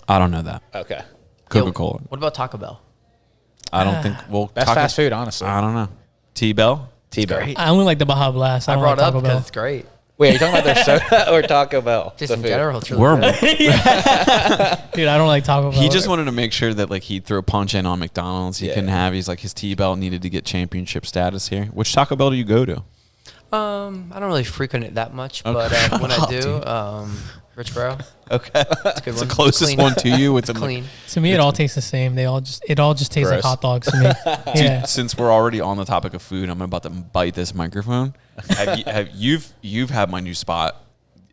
I don't know that. Okay. Coca-Cola. Yo, what about Taco Bell? I don't think. Well, Best fast food, honestly. I don't know. T-Bell. T-Bell. great. I only like the Baja Blast. I I don't brought it like up Taco because Bell. it's great. Wait, are you talking about their soda or Taco Bell? Just The in food? general, it's really Worm. good. Dude, I don't like Taco Bell. He just wanted to make sure that like he'd throw a punch in on McDonald's. He Yeah. couldn't have. He's like his T-Bell needed to get championship status here. Which Taco Bell do you go to? I don't really frequent it that much, but when I do, Rich Bro, Okay. it's a good It's one. the closest Clean. one to you. It's Clean. To me, it all tastes the same. It all just tastes like Gross. hot dogs to me. Yeah. Since we're already on the topic of food, I'm about to bite this microphone. You've had my new spot?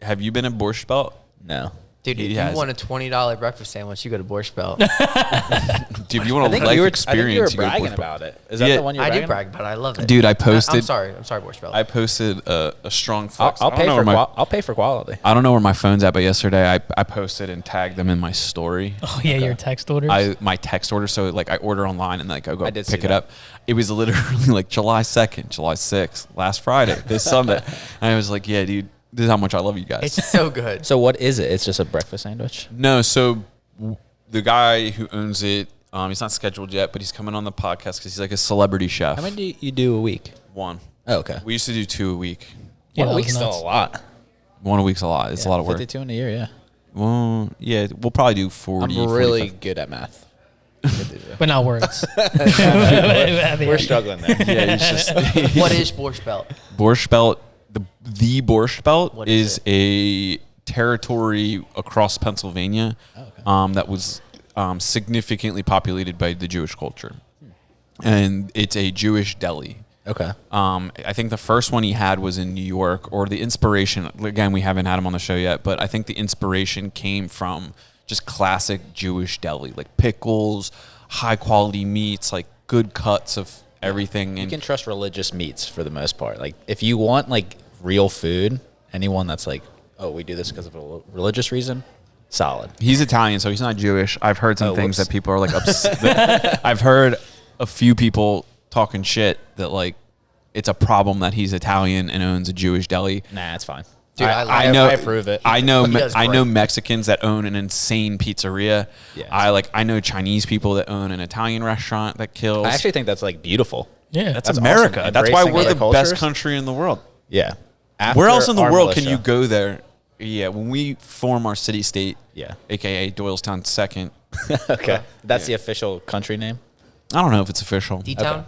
Have you been in Borscht Belt? No. Dude, He if has you want a $20 breakfast sandwich, you go to Borscht Belt. Dude, if you want a life I think you were experience, you go to bragging Borscht Belt. about it. Is that Yeah. the one you're I bragging do brag, but I love it. Dude, I I'm posted. sorry, Borscht Belt. I posted a strong I'll, flex. I'll I don't pay know for where my- I'll pay for quality. I don't know where my phone's at, but yesterday I posted and tagged them in my story. Oh yeah, your text orders. My text order, so like I order online and like I go I did pick see it that. up. It was literally like July 2nd, July 6th, last Friday, this Sunday. And I was like, yeah, dude, this is how much I love you guys. It's so good. So what is it? It's just a breakfast sandwich? No, so the guy who owns it, he's not scheduled yet, but he's coming on the podcast because he's like a celebrity chef. How many do you do a week? One. Oh, okay. We used to do 2 a week. Yeah, One that a week's was still nuts. a lot. 1 a week's a lot. It's a lot of work. 52 in a year, yeah. Well, yeah, we'll probably do 40. I'm really 45. good at math. but not words. We're struggling there. Yeah, he's just What is Borscht Belt? Borscht Belt. The Borscht Belt What is is a territory across Pennsylvania that was significantly populated by the Jewish culture, and it's a Jewish deli. Okay. I think the first one he had was in New York, or the inspiration. Again, we haven't had him on the show yet, but I think the inspiration came from just classic Jewish deli, like pickles, high quality meats, like good cuts of everything. You And can trust religious meats for the most part. Like if you want like real food anyone that's like, oh, we do this because of a religious reason, solid. He's Italian, so he's not Jewish. I've heard some things whoops. that people are like upset. I've heard a few people talking shit that like it's a problem that he's Italian and owns a Jewish deli. Nah, it's fine. Dude, I know. I approve it. I know. He does I know great. Mexicans that own an insane pizzeria. Yeah. I know Chinese people that own an Italian restaurant that kills. I actually think that's like beautiful. Yeah. that's that's America. awesome. That's why Embracing we're the other best cultures. country in the world. Yeah. Where else in the After world our can you militia. go there? Yeah, when we form our city state, Yeah. aka Doylestown Second. Okay. That's the official country name? I don't know if it's official. D-Town?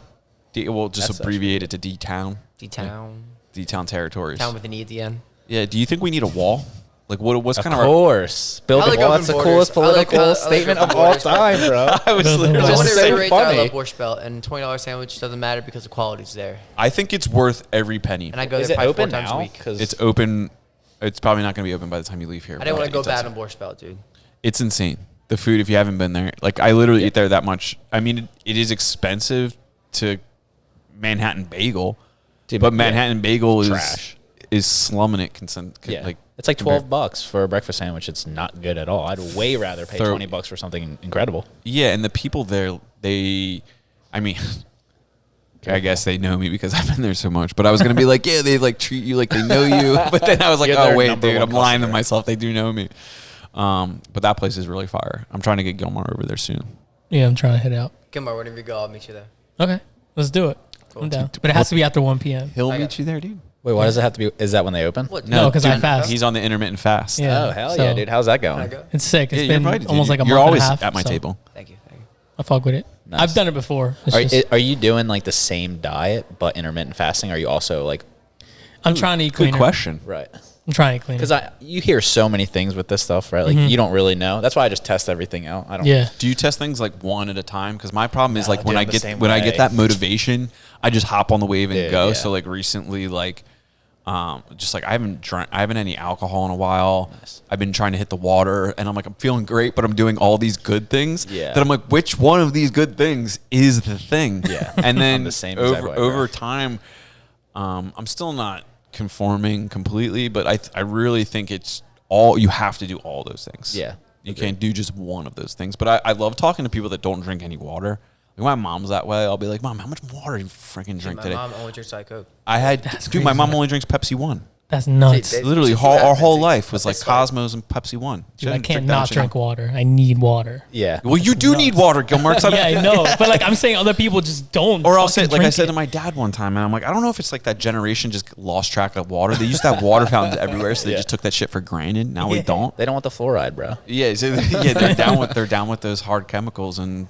We'll just That's abbreviate it to D-Town. D-Town. D-Town territories. Town with an E at the end. Yeah. Do you think we need a wall? Like what's Of kind of our? course. Build I a like wall. open That's the borders. coolest I like, political I like statement open of all borders, but- time, bro. I was Build a literally wall. I Just want to so reiterate that I funny. love Borscht Belt, and $20 sandwich doesn't matter because the quality's there. I think it's worth every penny. And I go Is there it probably open 4 times a now? week. Because It's open. It's probably not going to be open by the time you leave here. I didn't want to go It's bad insane. on Borscht Belt, dude. It's insane. The food, if you haven't been there, like I literally eat there that much. I mean, it is expensive to Manhattan Bagel, Dude, but yeah. Manhattan Bagel Trash. is slumming it. yeah. Like It's like $12 for a breakfast sandwich. It's not good at all. I'd way rather pay $20 for something incredible. yeah, and the people there, I mean, I guess they know me because I've been there so much. But I was gonna be like, yeah, they like treat you like they know you. But then I was like, You're oh their wait, number dude, one I'm lying to customer. myself. They do know me. But that place is really fire. I'm trying to get Gilmar over there soon. Yeah, I'm trying to hit out. Come on, whenever you go, I'll meet you there. Okay, let's do it. I'm down. But it has to be after 1 p.m. He'll I meet got- you there, dude. Wait, why does it have to be? Is that when they open? What? No, 'cause I dude, fast. He's on the intermittent fast. Yeah. Oh, hell so yeah, dude. How's that Can I going? go? It's sick. Yeah, It's you're been invited, dude. almost like a You're month always and a half. at my so table. Thank you. Thank you. I fuck with it. Nice. I've done it before. It's just- Are you doing like the same diet but intermittent fasting? Are you also like I'm trying to eat Good cleaner. question. right? I'm trying to eat cleaner. Because you hear so many things with this stuff, right? Like you don't really know. That's why I just test everything out. I don't. Yeah. Do you test things like one at a time? Because my problem is No, like when dude, I I'm the get same when I way. get that motivation, I just hop on the wave and Dude, go. yeah. So like recently, like just like I haven't had any alcohol in a while. Nice. I've been trying to hit the water, and I'm like I'm feeling great, but I'm doing all these good things. Yeah. That I'm like, which one of these good things is the thing? Yeah. And then I'm the same exact way, bro. over time, I'm still not conforming completely, but I really think it's all you have to do all those things. Yeah. You can't do just one of those things. But I love talking to people that don't drink any water. Like my mom's that way. I'll be like, Mom, how much water do you freaking drink My today? mom only drinks Diet Coke. Dude, my mom only drinks Pepsi One. That's nuts. They- Literally, just do that, our whole Lindsay. life was like That's smart. Cosmos and Pepsi One. She Dude, I doesn't can't that not much drink anymore. water. I need water. Yeah. Well, you do need water, Gilmar. 'Cause Yeah, I know. But like I'm saying other people just don't. Or I'll say, fucking like I drink said it. to my dad one time, and I'm like, I don't know if it's like that generation just lost track of water. They used to have water fountains everywhere, so they Yeah. just took that shit for granted. Now we don't. They don't want the fluoride, bro. Yeah, so, yeah, they're down with those hard chemicals and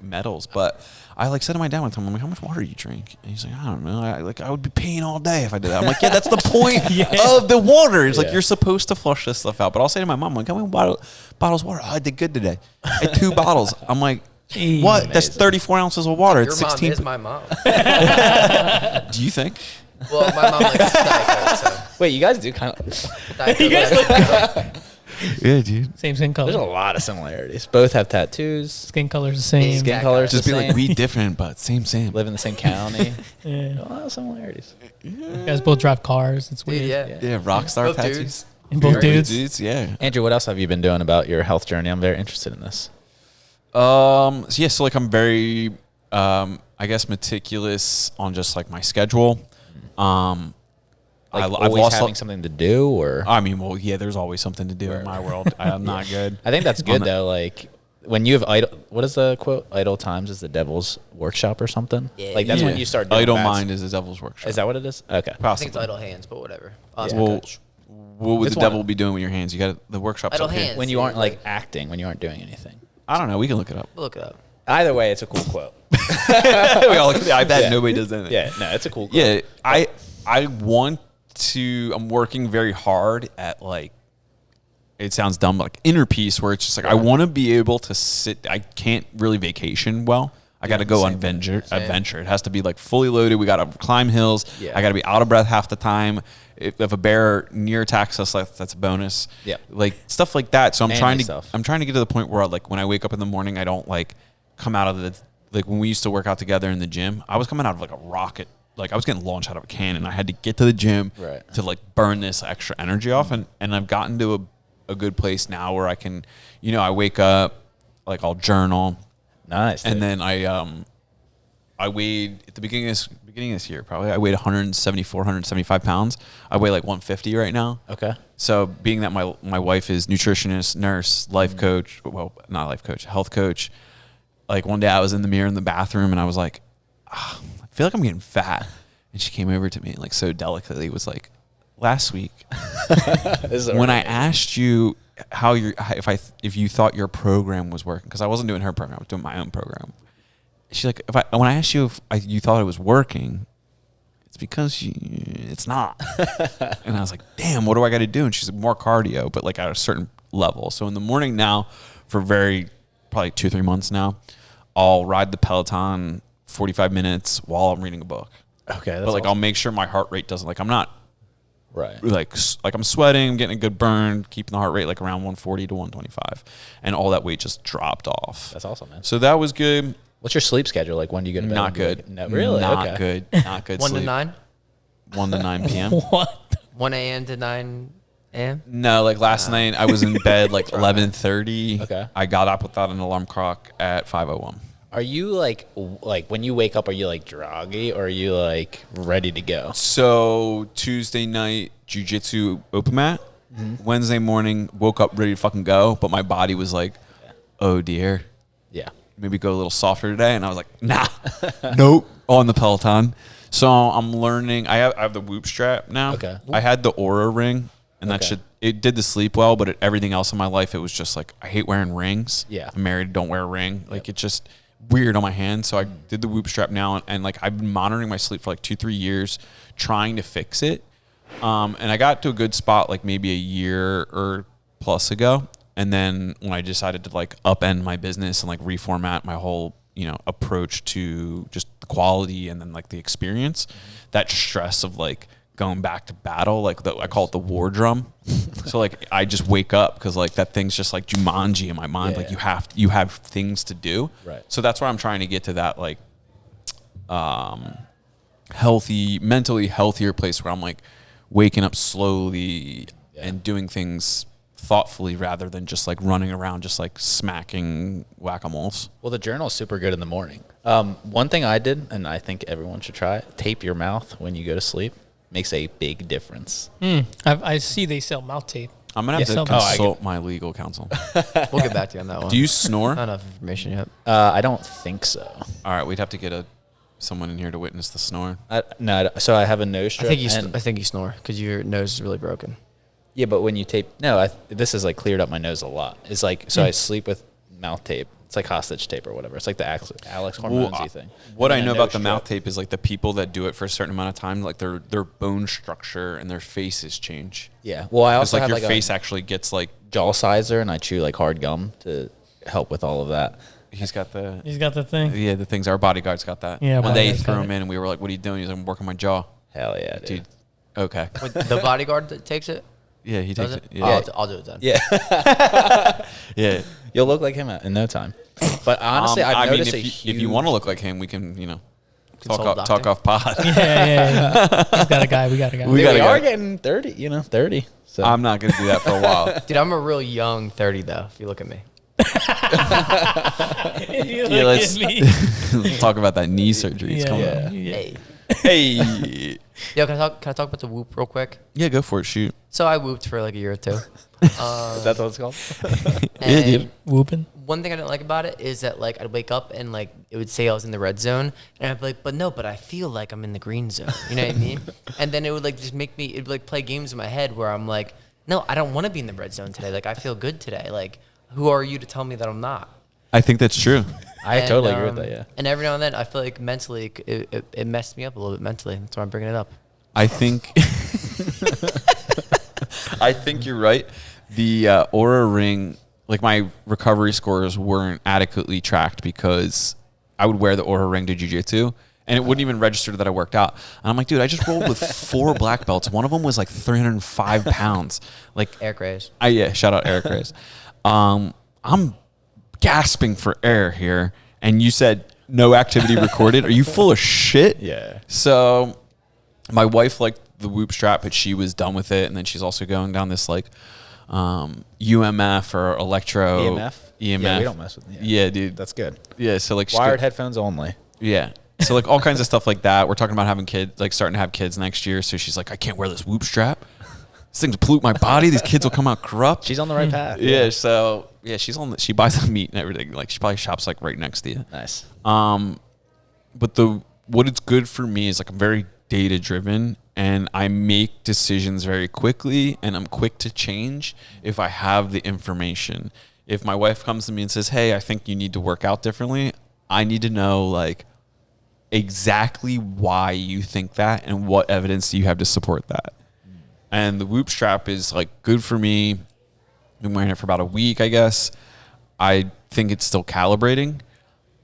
metals. But I like said to my dad one time, I'm like, how much water do you drink? And he's like, I don't know. I would be peeing all day if I did that. I'm like, yeah, that's the point of the water. It's like Yeah. you're supposed to flush this stuff out. But I'll say to my mom, I'm like, how many bottles of water? Oh, I did good today. I had 2 bottles. I'm like, Jeez. what? That's 34 ounces of water. Your It's mom 16. is my mom. Do you think? Well, my mom likes Diet Coke, so Wait, you guys do kind of. Diet You guys Coke. Yeah, dude. same skin There's a color. lot of similarities. Both have tattoos. Skin color's the same. Skin Exact colors Just the be same. like, we different, but same. Live in the same county. Yeah. A lot of similarities. You guys both drive cars. It's Dude, weird. yeah. Yeah, rock star Both tattoos. dudes. And both Very dudes. yeah. Andrew, what else have you been doing about your health journey? I'm very interested in this. So like I'm very, I guess meticulous on just like my schedule. Like I've always lost. having something to do, or I mean, well, yeah, there's always something to do in my world. I'm not good. I think that's On good the- though. Like when you have idle, what is the quote? Idle times is the devil's workshop or something. Yeah. Like that's Yeah. when you start doing Idle bad mind is the devil's workshop. Is that what it is? Okay. I think Possibly. it's idle hands, but whatever. Ask Yeah. my Well, coach. what would It's the one- devil be doing with your hands? You got the workshop's Idle up here. hands. When you aren't like acting, when you aren't doing anything. I don't know. We can look it up. We'll look it up. Either way, it's a cool quote. we all look at the iPad. Yeah. Nobody does anything. Yeah, no, it's a cool quote. Yeah, I want to. I'm working very hard at like. It sounds dumb, but like inner peace, where it's just like I want to be able to sit. I can't really vacation well. I got to go on adventure. It has to be like fully loaded. We got to climb hills. Yeah. I got to be out of breath half the time. If a bear near attacks us, that's a bonus. Yeah. like stuff like that. So I'm Manly trying to. stuff. I'm trying to get to the point where like when I wake up in the morning, I don't like come out of the like when we used to work out together in the gym. I was coming out of like a rocket like I was getting launched out of a cannon. I had to get to the gym Right. to like burn this extra energy off, and I've gotten to a good place now where I can, I wake up, like I'll journal, Nice. and dude. then I weighed at the beginning of this year, probably I weighed 174, 175 pounds. I weigh like 150 right now. Okay. So being that my wife is nutritionist, nurse, life coach, well, not life coach, health coach, like one day I was in the mirror in the bathroom and I was like, I feel like I'm getting fat. And she came over to me and like so delicately was like, last week when I asked you if you thought your program was working, because I wasn't doing her program, I was doing my own program. She's like, when I asked you if you thought it was working, it's because it's not. And I was like, damn, what do I got to do? And she's like, more cardio, but like at a certain level. So in the morning now, for probably 2-3 months now, I'll ride the Peloton 45 minutes while I'm reading a book. Okay. That's But like awesome. I'll make sure my heart rate doesn't, like I'm not Right. like I'm sweating, I'm getting a good burn, keeping the heart rate like around 140 to 125, and all that weight just dropped off. That's awesome, man. So that was good. What's your sleep schedule like? When do you go to bed? Not When do you good. wake- No, really? Not Okay. good. Not good. 1 to sleep. 9? 1 to 9 p.m. What? 1 a.m. to 9 a.m.? No, like last night I was in bed like 11:30. Okay. I got up without an alarm clock at 5:01. Are you like when you wake up, are you like groggy or are you like ready to go? So Tuesday night jiu-jitsu open mat. Wednesday morning woke up ready to fucking go, but my body was like, oh dear. Yeah. Maybe go a little softer today, and I was like, nah, nope, on the Peloton. So I'm learning. I have the Whoop strap now. Okay. I had the Aura ring, and that Okay. it did the sleep well, but everything else in my life, it was just like I hate wearing rings. Yeah. I'm married, don't wear a ring. Like it's just weird on my hand. So I did the Whoop strap now, and like I've been monitoring my sleep for like 2-3 years, trying to fix it. And I got to a good spot like maybe a year or plus ago. And then when I decided to like upend my business and like reformat my whole, approach to just the quality and then like the experience, that stress of like going back to battle, like I call it the war drum. So like I just wake up because like that thing's just like Jumanji in my mind. Yeah, like yeah. you have things to do. Right. So that's where I'm trying to get to that like mentally healthier place where I'm like waking up slowly and doing things thoughtfully rather than just like running around just like smacking whack-a-moles. Well, the journal is super good in the morning. One thing I did, and I think everyone should try it, tape your mouth when you go to sleep. Makes a big difference. I see they sell mouth tape. I'm gonna have Yeah, to so- Oh, I consult my legal counsel. We'll get back to you on that one. Do you snore? Not enough information yet. I don't think so. All right, we'd have to get someone in here to witness the snore. No, so I have a nose I strip. think you. and- I think you snore because your nose is really broken. Yeah, but when you tape, this has like cleared up my nose a lot. It's like, so I sleep with mouth tape. It's like hostage tape or whatever. It's like the Alex Hormozy thing. What And I then know a about the nose mouth strip. tape is like the people that do it for a certain amount of time, like their bone structure and their faces change. Yeah. Well, I It's also like have your like face a actually gets like jaw sizer and I chew like hard gum to help with all of that. he's got the He's got the thing. the things. Our bodyguards got that. Yeah, When they bodyguards threw got him in and we were like, "What are you doing?" He's like, "I'm working my jaw." Hell yeah, dude. Dude, okay. Wait, the bodyguard that takes it. Yeah, he Does takes it? it. Oh, Yeah, I'll do it then. Yeah. yeah. You'll look like him in no time. But honestly, I've noticed if you want to look like him, we can Consult a talk doctor. off pod. Yeah. He's got a guy. We got a guy. We we gotta are go. getting 30, 30. So I'm not gonna do that for a while. Dude, I'm a real young 30 though. If you look at me. Yeah, let's talk about that knee surgery. It's coming up. Hey. Hey, Yo, can I talk about the Whoop real quick? yeah, go for it. Shoot. So I whooped for like a year or two. that's what it's called. And Whooping. one thing I didn't like about it is that like I'd wake up and like it would say I was in the red zone, and I'd be like, but I feel like I'm in the green zone. You know what I mean? And then it would like just make me, it'd like play games in my head where I'm like, no, I don't want to be in the red zone today. Like I feel good today. Like who are you to tell me that I'm not? I think that's true. I And, totally agree with that, yeah. And every now and then I feel like mentally it messed me up a little bit mentally. That's why I'm bringing it up. I think I think you're right. The Aura ring, like my recovery scores weren't adequately tracked because I would wear the Aura ring to jiu-jitsu and it wouldn't even register that I worked out. And I'm like, dude, I just rolled with 4 black belts. One of them was like 305 pounds. Like, Eric Reyes. shout out Eric Reyes. I'm gasping for air here. And you said, no activity recorded. Are you full of shit? Yeah. So my wife liked the whoop strap, but she was done with it. And then she's also going down this like UMF or electro EMF? EMF. Yeah, we don't mess with Yeah, dude. That's good. Yeah, so like Wired headphones only. Yeah. So like all kinds of stuff like that. We're talking about having kids, like starting to have kids next year. So she's like, I can't wear this whoop strap. This thing's pollute my body. These kids will come out corrupt. She's on the right path. Yeah. So yeah, she buys the meat and everything. Like she probably shops like right next to you. Nice. But what it's good for me is like I'm very data driven and I make decisions very quickly and I'm quick to change if I have the information. If my wife comes to me and says, hey, I think you need to work out differently, I need to know like exactly why you think that and what evidence do you have to support that. And the whoop strap is like good for me. I've been wearing it for about a week, I guess. I think it's still calibrating.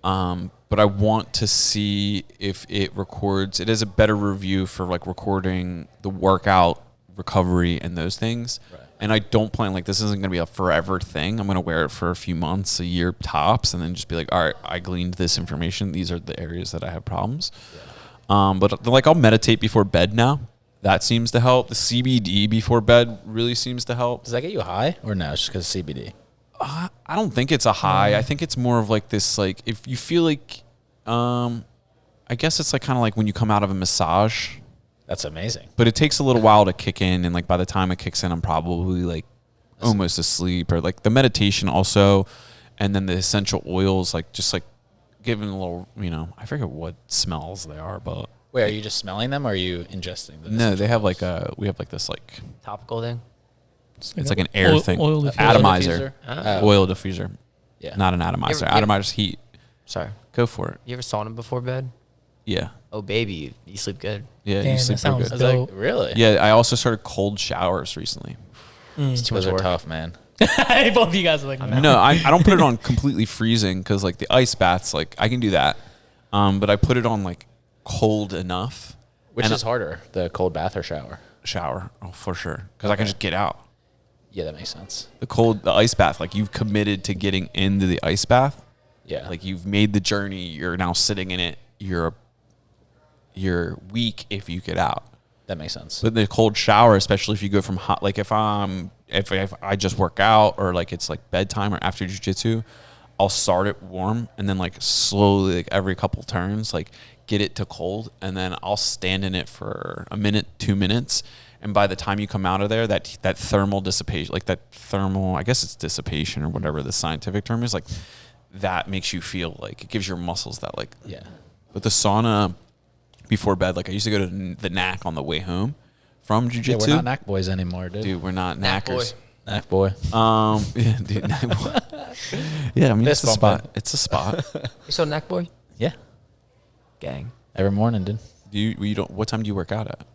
But I want to see if it records. It has a better review for like recording the workout, recovery, and those things. Right. And I don't plan like this isn't going to be a forever thing. I'm going to wear it for a few months, a year tops, and then just be like, all right, I gleaned this information. These are the areas that I have problems. Yeah. But like I'll meditate before bed now. That seems to help. The CBD before bed really seems to help. Does that get you high or no? It's just because CBD. I don't think it's a high. I think it's more of like this, like if you feel like, I guess it's like kind of like when you come out of a massage. That's amazing. But it takes a little while to kick in, and like by the time it kicks in, I'm probably like almost asleep. Or like the meditation also, and then the essential oils, like just like giving a little, I forget what smells they are, but wait, are you just smelling them, or are you ingesting them? No, they have like we have like this like Topical thing. It's like an air thing, oil diffuser. atomizer, Oh. oil diffuser. Yeah. Not an atomizer. You ever- Atomizer's heat. Sorry. Go for it. You ever sauna before bed? Yeah. Oh, baby, you sleep good. Yeah, Damn, you sleep that sounds pretty I good. was like, really? Yeah, I also started cold showers recently. It's too much Those are work. tough, man. Both of you guys are like, No, I don't put it on completely freezing because like the ice baths, like I can do that, but I put it on like cold enough. Which And is harder, the cold bath or shower? shower, oh for sure, because I can just get out. Yeah, that makes sense. The ice bath, like you've committed to getting into the ice bath. Yeah. Like you've made the journey. You're now sitting in it. You're weak if you get out. That makes sense. But the cold shower, especially if you go from hot, like if I just work out or like it's like bedtime or after jiu-jitsu, I'll start it warm and then like slowly, like every couple turns, like get it to cold, and then I'll stand in it for a minute, 2 minutes, and by the time you come out of there, that thermal dissipation, like that thermal, I guess it's dissipation or whatever the scientific term is, like that makes you feel like it gives your muscles that like. Yeah. But the sauna before bed, like I used to go to the NAC on the way home from Yeah, jiu-jitsu. we're not knack boys anymore, dude. Dude, we're not Knack knackers. Knack boy. Yeah, dude. Yeah, I mean, it's Fist a bumping. spot. It's a spot. You saw neck boy? Yeah. Gang. Every morning, dude. You don't. What time do you work out at?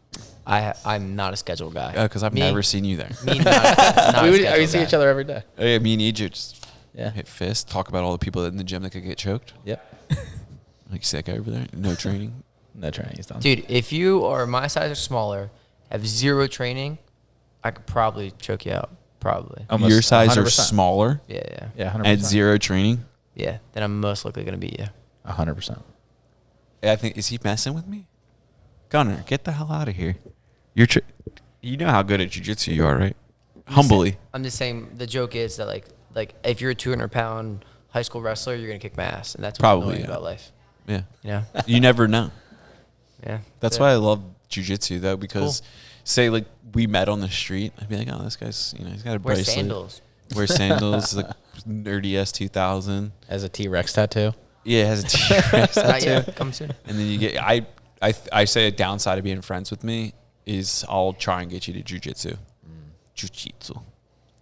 I'm not a scheduled guy. Because I've Me- never seen you there. Me, not a we scheduled see guy. each other every day. Oh, yeah, me and EJ just Yeah. hit fist. Talk about all the people in the gym that could get choked. Yep. Like, see that guy over there? No training. No training. He's done. Dude, if you are my size or smaller, have zero training, I could probably choke you out. Probably. Almost Your size are 100%. smaller Yeah. Yeah, 100%. at zero training. Yeah. Then I'm most likely going to beat you. 100%. I think, is he messing with me? Gunnar, get the hell out of here. You know how good at jiu-jitsu you are, right? Humbly. I'm just saying the joke is that like if you're a 200-pound high school wrestler, you're going to kick my ass. And that's what's Probably, annoying yeah. about life. Yeah. You know? You never know. Yeah. That's why I love jiu-jitsu though, because say like we met on the street, I'd be like, oh, this guy's, he's got a Wear bracelet. sandals. Wear sandals, like nerdy S2000. As a T-Rex tattoo. Yeah, it has a T-Rex Not tattoo. yet. Come soon. And then you get, I say a downside of being friends with me is I'll try and get you to jiu-jitsu. Jiu-jitsu.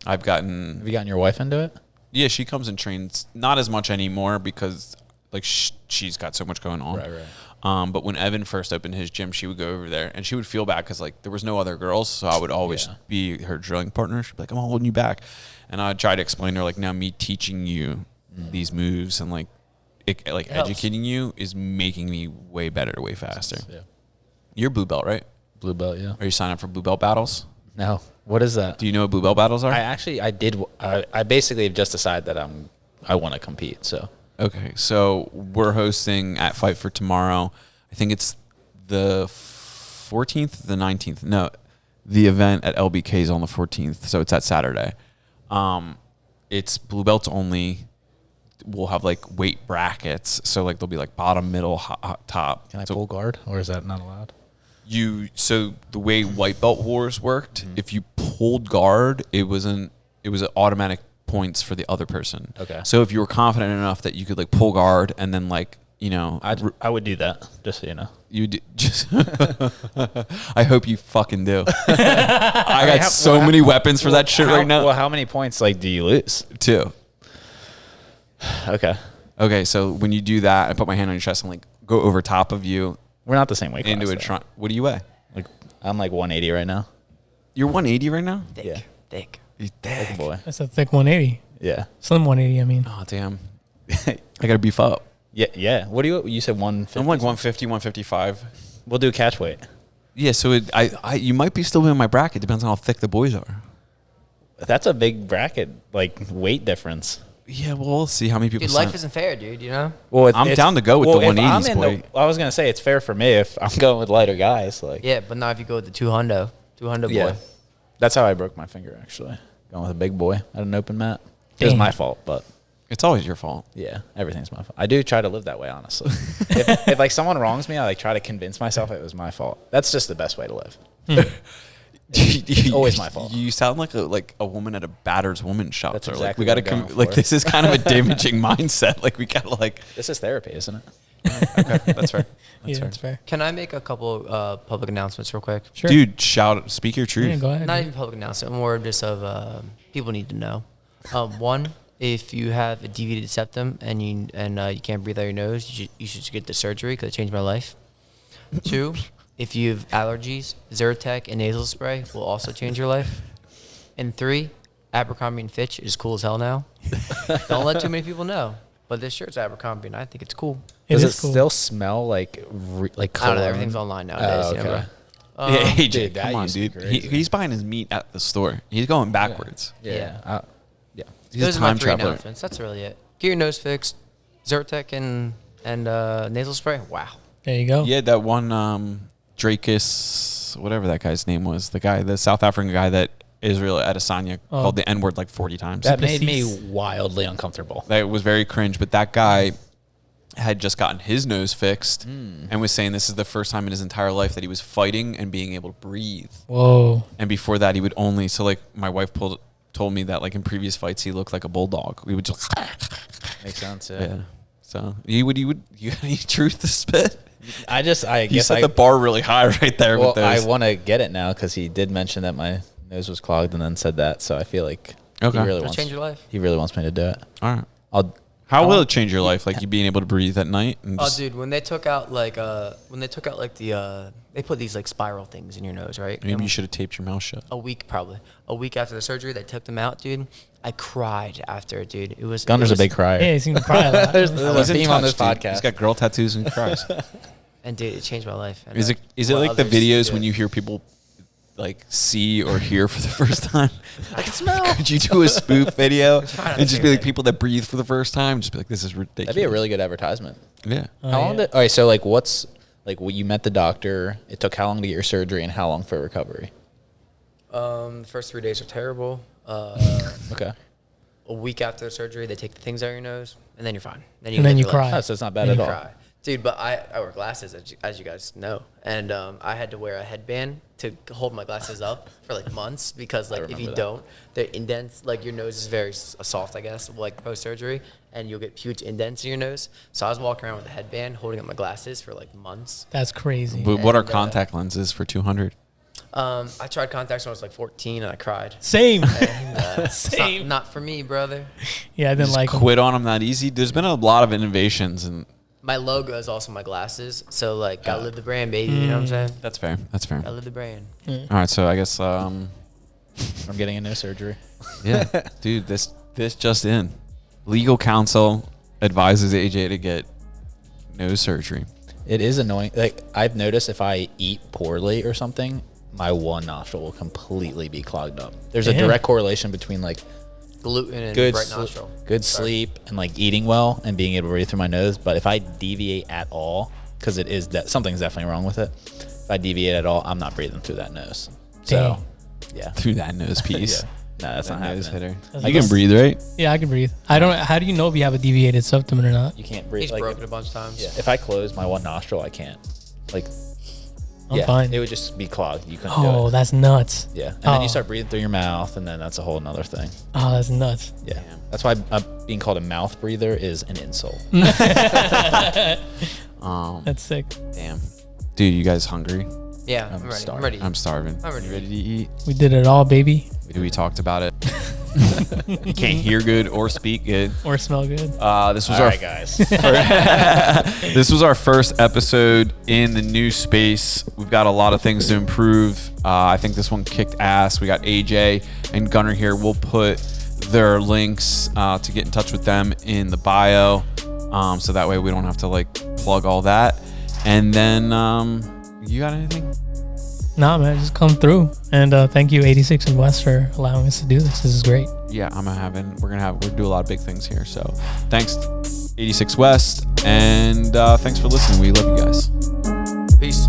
Have you gotten your wife into it? Yeah, she comes and trains, not as much anymore because like she's got so much going on. Right. But when Evan first opened his gym, she would go over there and she would feel bad because like there was no other girls, so I would always be her drilling partner. She'd be like, "I'm holding you back," and I'd try to explain to her like, "Now me teaching you these moves and like helps. educating you is making me way better, way faster." Yeah. You're blue belt, right? Blue belt, yeah. Are you signing up for blue belt battles? No. What is that? Do you know what blue belt battles are? I basically have just decided that I want to compete. So Okay, so we're hosting at Fight for Tomorrow. I think it's the 14th, the 19th. No, the event at LBK is on the 14th, so it's that Saturday. It's blue belts only. We'll have like weight brackets, so like there'll be like bottom, middle, top. Can I so pull guard, or is that not allowed? So the way white belt wars worked, if you pulled guard, it was an automatic points for the other person. Okay. So if you were confident enough that you could like pull guard and then like I would do that, just so you know. you just I hope you fucking do. I got so many weapons for that shit right now. Well, how many points like do you lose? 2. Okay, So when you do that, I put my hand on your chest and like go over top of you we're not the same weight class. into a though. trunk. What do you weigh? Like I'm like 180 right now. You're 180 right now? Thick. Yeah. Thick. You Big thick. boy. That's a thick 180. Yeah. Slim 180, I mean. Oh damn. I gotta beef up. Yeah. What do you said 150? I'm like 150, 155. We'll do catch weight. Yeah, so you might be still in my bracket. Depends on how thick the boys are. That's a big bracket, like weight difference. Yeah, well, we'll see how many people. Dude, life isn't fair, dude. You know. Well, I'm down to go with the if 180s, I'm boy. I was gonna say it's fair for me if I'm going with lighter guys. Like Yeah, but not if you go with the 200 yeah, boy. that's how I broke my finger actually. Going with a big boy at an open mat. It was Damn. my fault, but It's always your fault. yeah, everything's my fault. I do try to live that way, honestly. if like someone wrongs me, I like try to convince myself it was my fault. That's just the best way to live. Always my fault. You sound like a woman at a battered woman's shelter. That's Like exactly we gotta what I'm come. going Like for. this is kind of a damaging mindset. Like we gotta like. This is therapy, isn't it? Okay, that's fair. Yeah, that's fair. Can I make a couple public announcements real quick? Sure. Dude, speak your truth. Yeah, go ahead. Not dude. even public announcement, more just of people need to know. One, if you have a deviated septum and you can't breathe out your nose, you should get the surgery because it changed my life. 2, if you have allergies, Zyrtec and nasal spray will also change your life. And 3, Abercrombie and Fitch is cool as hell now. Don't let too many people know. But this shirt's Abercrombie and I think it's cool. It Does is it cool. still smell like I don't know. cologne? Everything's online nowadays. Oh, You know, okay. bro. Yeah, AJ, dude, that come on, used to be dude. crazy. He's buying his meat at the store. He's going backwards. Yeah. Yeah. He's Those a are my time 3 traveler. announcements. That's really it. Get your nose fixed. Zyrtec and nasal spray. Wow. There you go. Yeah, that one Drakus, whatever that guy's name was, the South African guy that Israel Adesanya called the N-word like 40 times. That made me Deceased. wildly uncomfortable. That was very cringe, but that guy had just gotten his nose fixed and was saying this is the first time in his entire life that he was fighting and being able to breathe. Whoa. And before that, he would only, so like my wife told me that like in previous fights, he looked like a bulldog. We would just, Makes sense. yeah. So you got any truth to spit? I You guess set the bar really high right there well, with those. I want to get it now because he did mention that my nose was clogged and then said that. So I feel like Okay. he really It'll wants change your life. He really wants me to do it. All right. How How will it change your life? Like you being able to breathe at night? And Oh, just, dude, when they took out they put these like spiral things in your nose, right? maybe And you should have taped your mouth shut. a week after the surgery, they took them out, dude. I cried after it, dude. It was Gunner's it was, a big crier. Yeah, you seem to cry a lot. There's He's a in theme on touch, this dude. podcast. He's got girl tattoos and cries. and dude, it changed my life. And, Is it what like the others videos do. when you hear people like see or hear for the first time? I can smell? Could you do a spoof video trying and to just say be like that. people that breathe for the first time? Just be like, this is ridiculous. That'd be a really good advertisement. yeah. Oh, How long yeah. did? All right, so like, what's like? When you met the doctor, it took how long to get your surgery, and how long for recovery? The first 3 days are terrible. Okay. A week after the surgery, they take the things out of your nose, and then you're fine. Then And then live you your life. cry. Oh, so it's not bad Yeah. at all. Cry. Dude, but I wear glasses, as you guys know. And I had to wear a headband to hold my glasses up for like months because like if you remember that. don't, the indents, like your nose is very soft, I guess, like post-surgery, and you'll get huge indents in your nose. So I was walking around with a headband holding up my glasses for like months. That's crazy. But what are And, contact lenses for 200? I tried contacts when I was like 14 and I cried. Same. And, it's Same. not for me, brother. Yeah, I didn't Just like 'em. quit on them that easy. There's been a lot of innovations, and My logo is also my glasses. So like, gotta live the brand, baby. You know what I'm saying? that's fair. That's fair. Gotta live the brand. All right, so I guess I'm getting a nose surgery. yeah, dude, this just in. Legal counsel advises AJ to get nose surgery. It is annoying. Like I've noticed if I eat poorly or something, my one nostril will completely be clogged up. There's a Damn. direct correlation between like gluten and good right nostril. good sleep and like eating well and being able to breathe through my nose. But if I deviate at all, because it is that something's definitely wrong with it. If I deviate at all, I'm not breathing through that nose. So, yeah. Through that nose piece. Yeah. No, that's not Nose happening. hitter. You can breathe, right? Yeah, I can breathe. I don't. How do you know if you have a deviated septum or not? You can't breathe. He's like, broken a bunch of times. yeah. If I close my one nostril, I can't. Like, I'm fine. it would just be clogged. You couldn't do Oh, it. that's nuts. Yeah. And then Oh. you start breathing through your mouth, and then that's a whole nother thing. Oh, that's nuts. Yeah. That's why being called a mouth breather is an insult. That's sick. Damn. Dude, you guys hungry? Yeah, I'm ready. starving. I'm ready. I'm starving. I'm ready. You ready to eat? We did it all, baby. We talked about it. You can't hear good or speak good. Or smell good. This was All our right, guys. this was our first episode in the new space. We've got a lot of things to improve. I think this one kicked ass. We got AJ and Gunnar here. We'll put their links to get in touch with them in the bio, so that way we don't have to like plug all that. And then you got anything? Nah, man, just come through. And thank you, 86 and West, for allowing us to do this. This is great. Yeah, we're gonna do a lot of big things here. So thanks 86 West, and thanks for listening. We love you guys. Peace.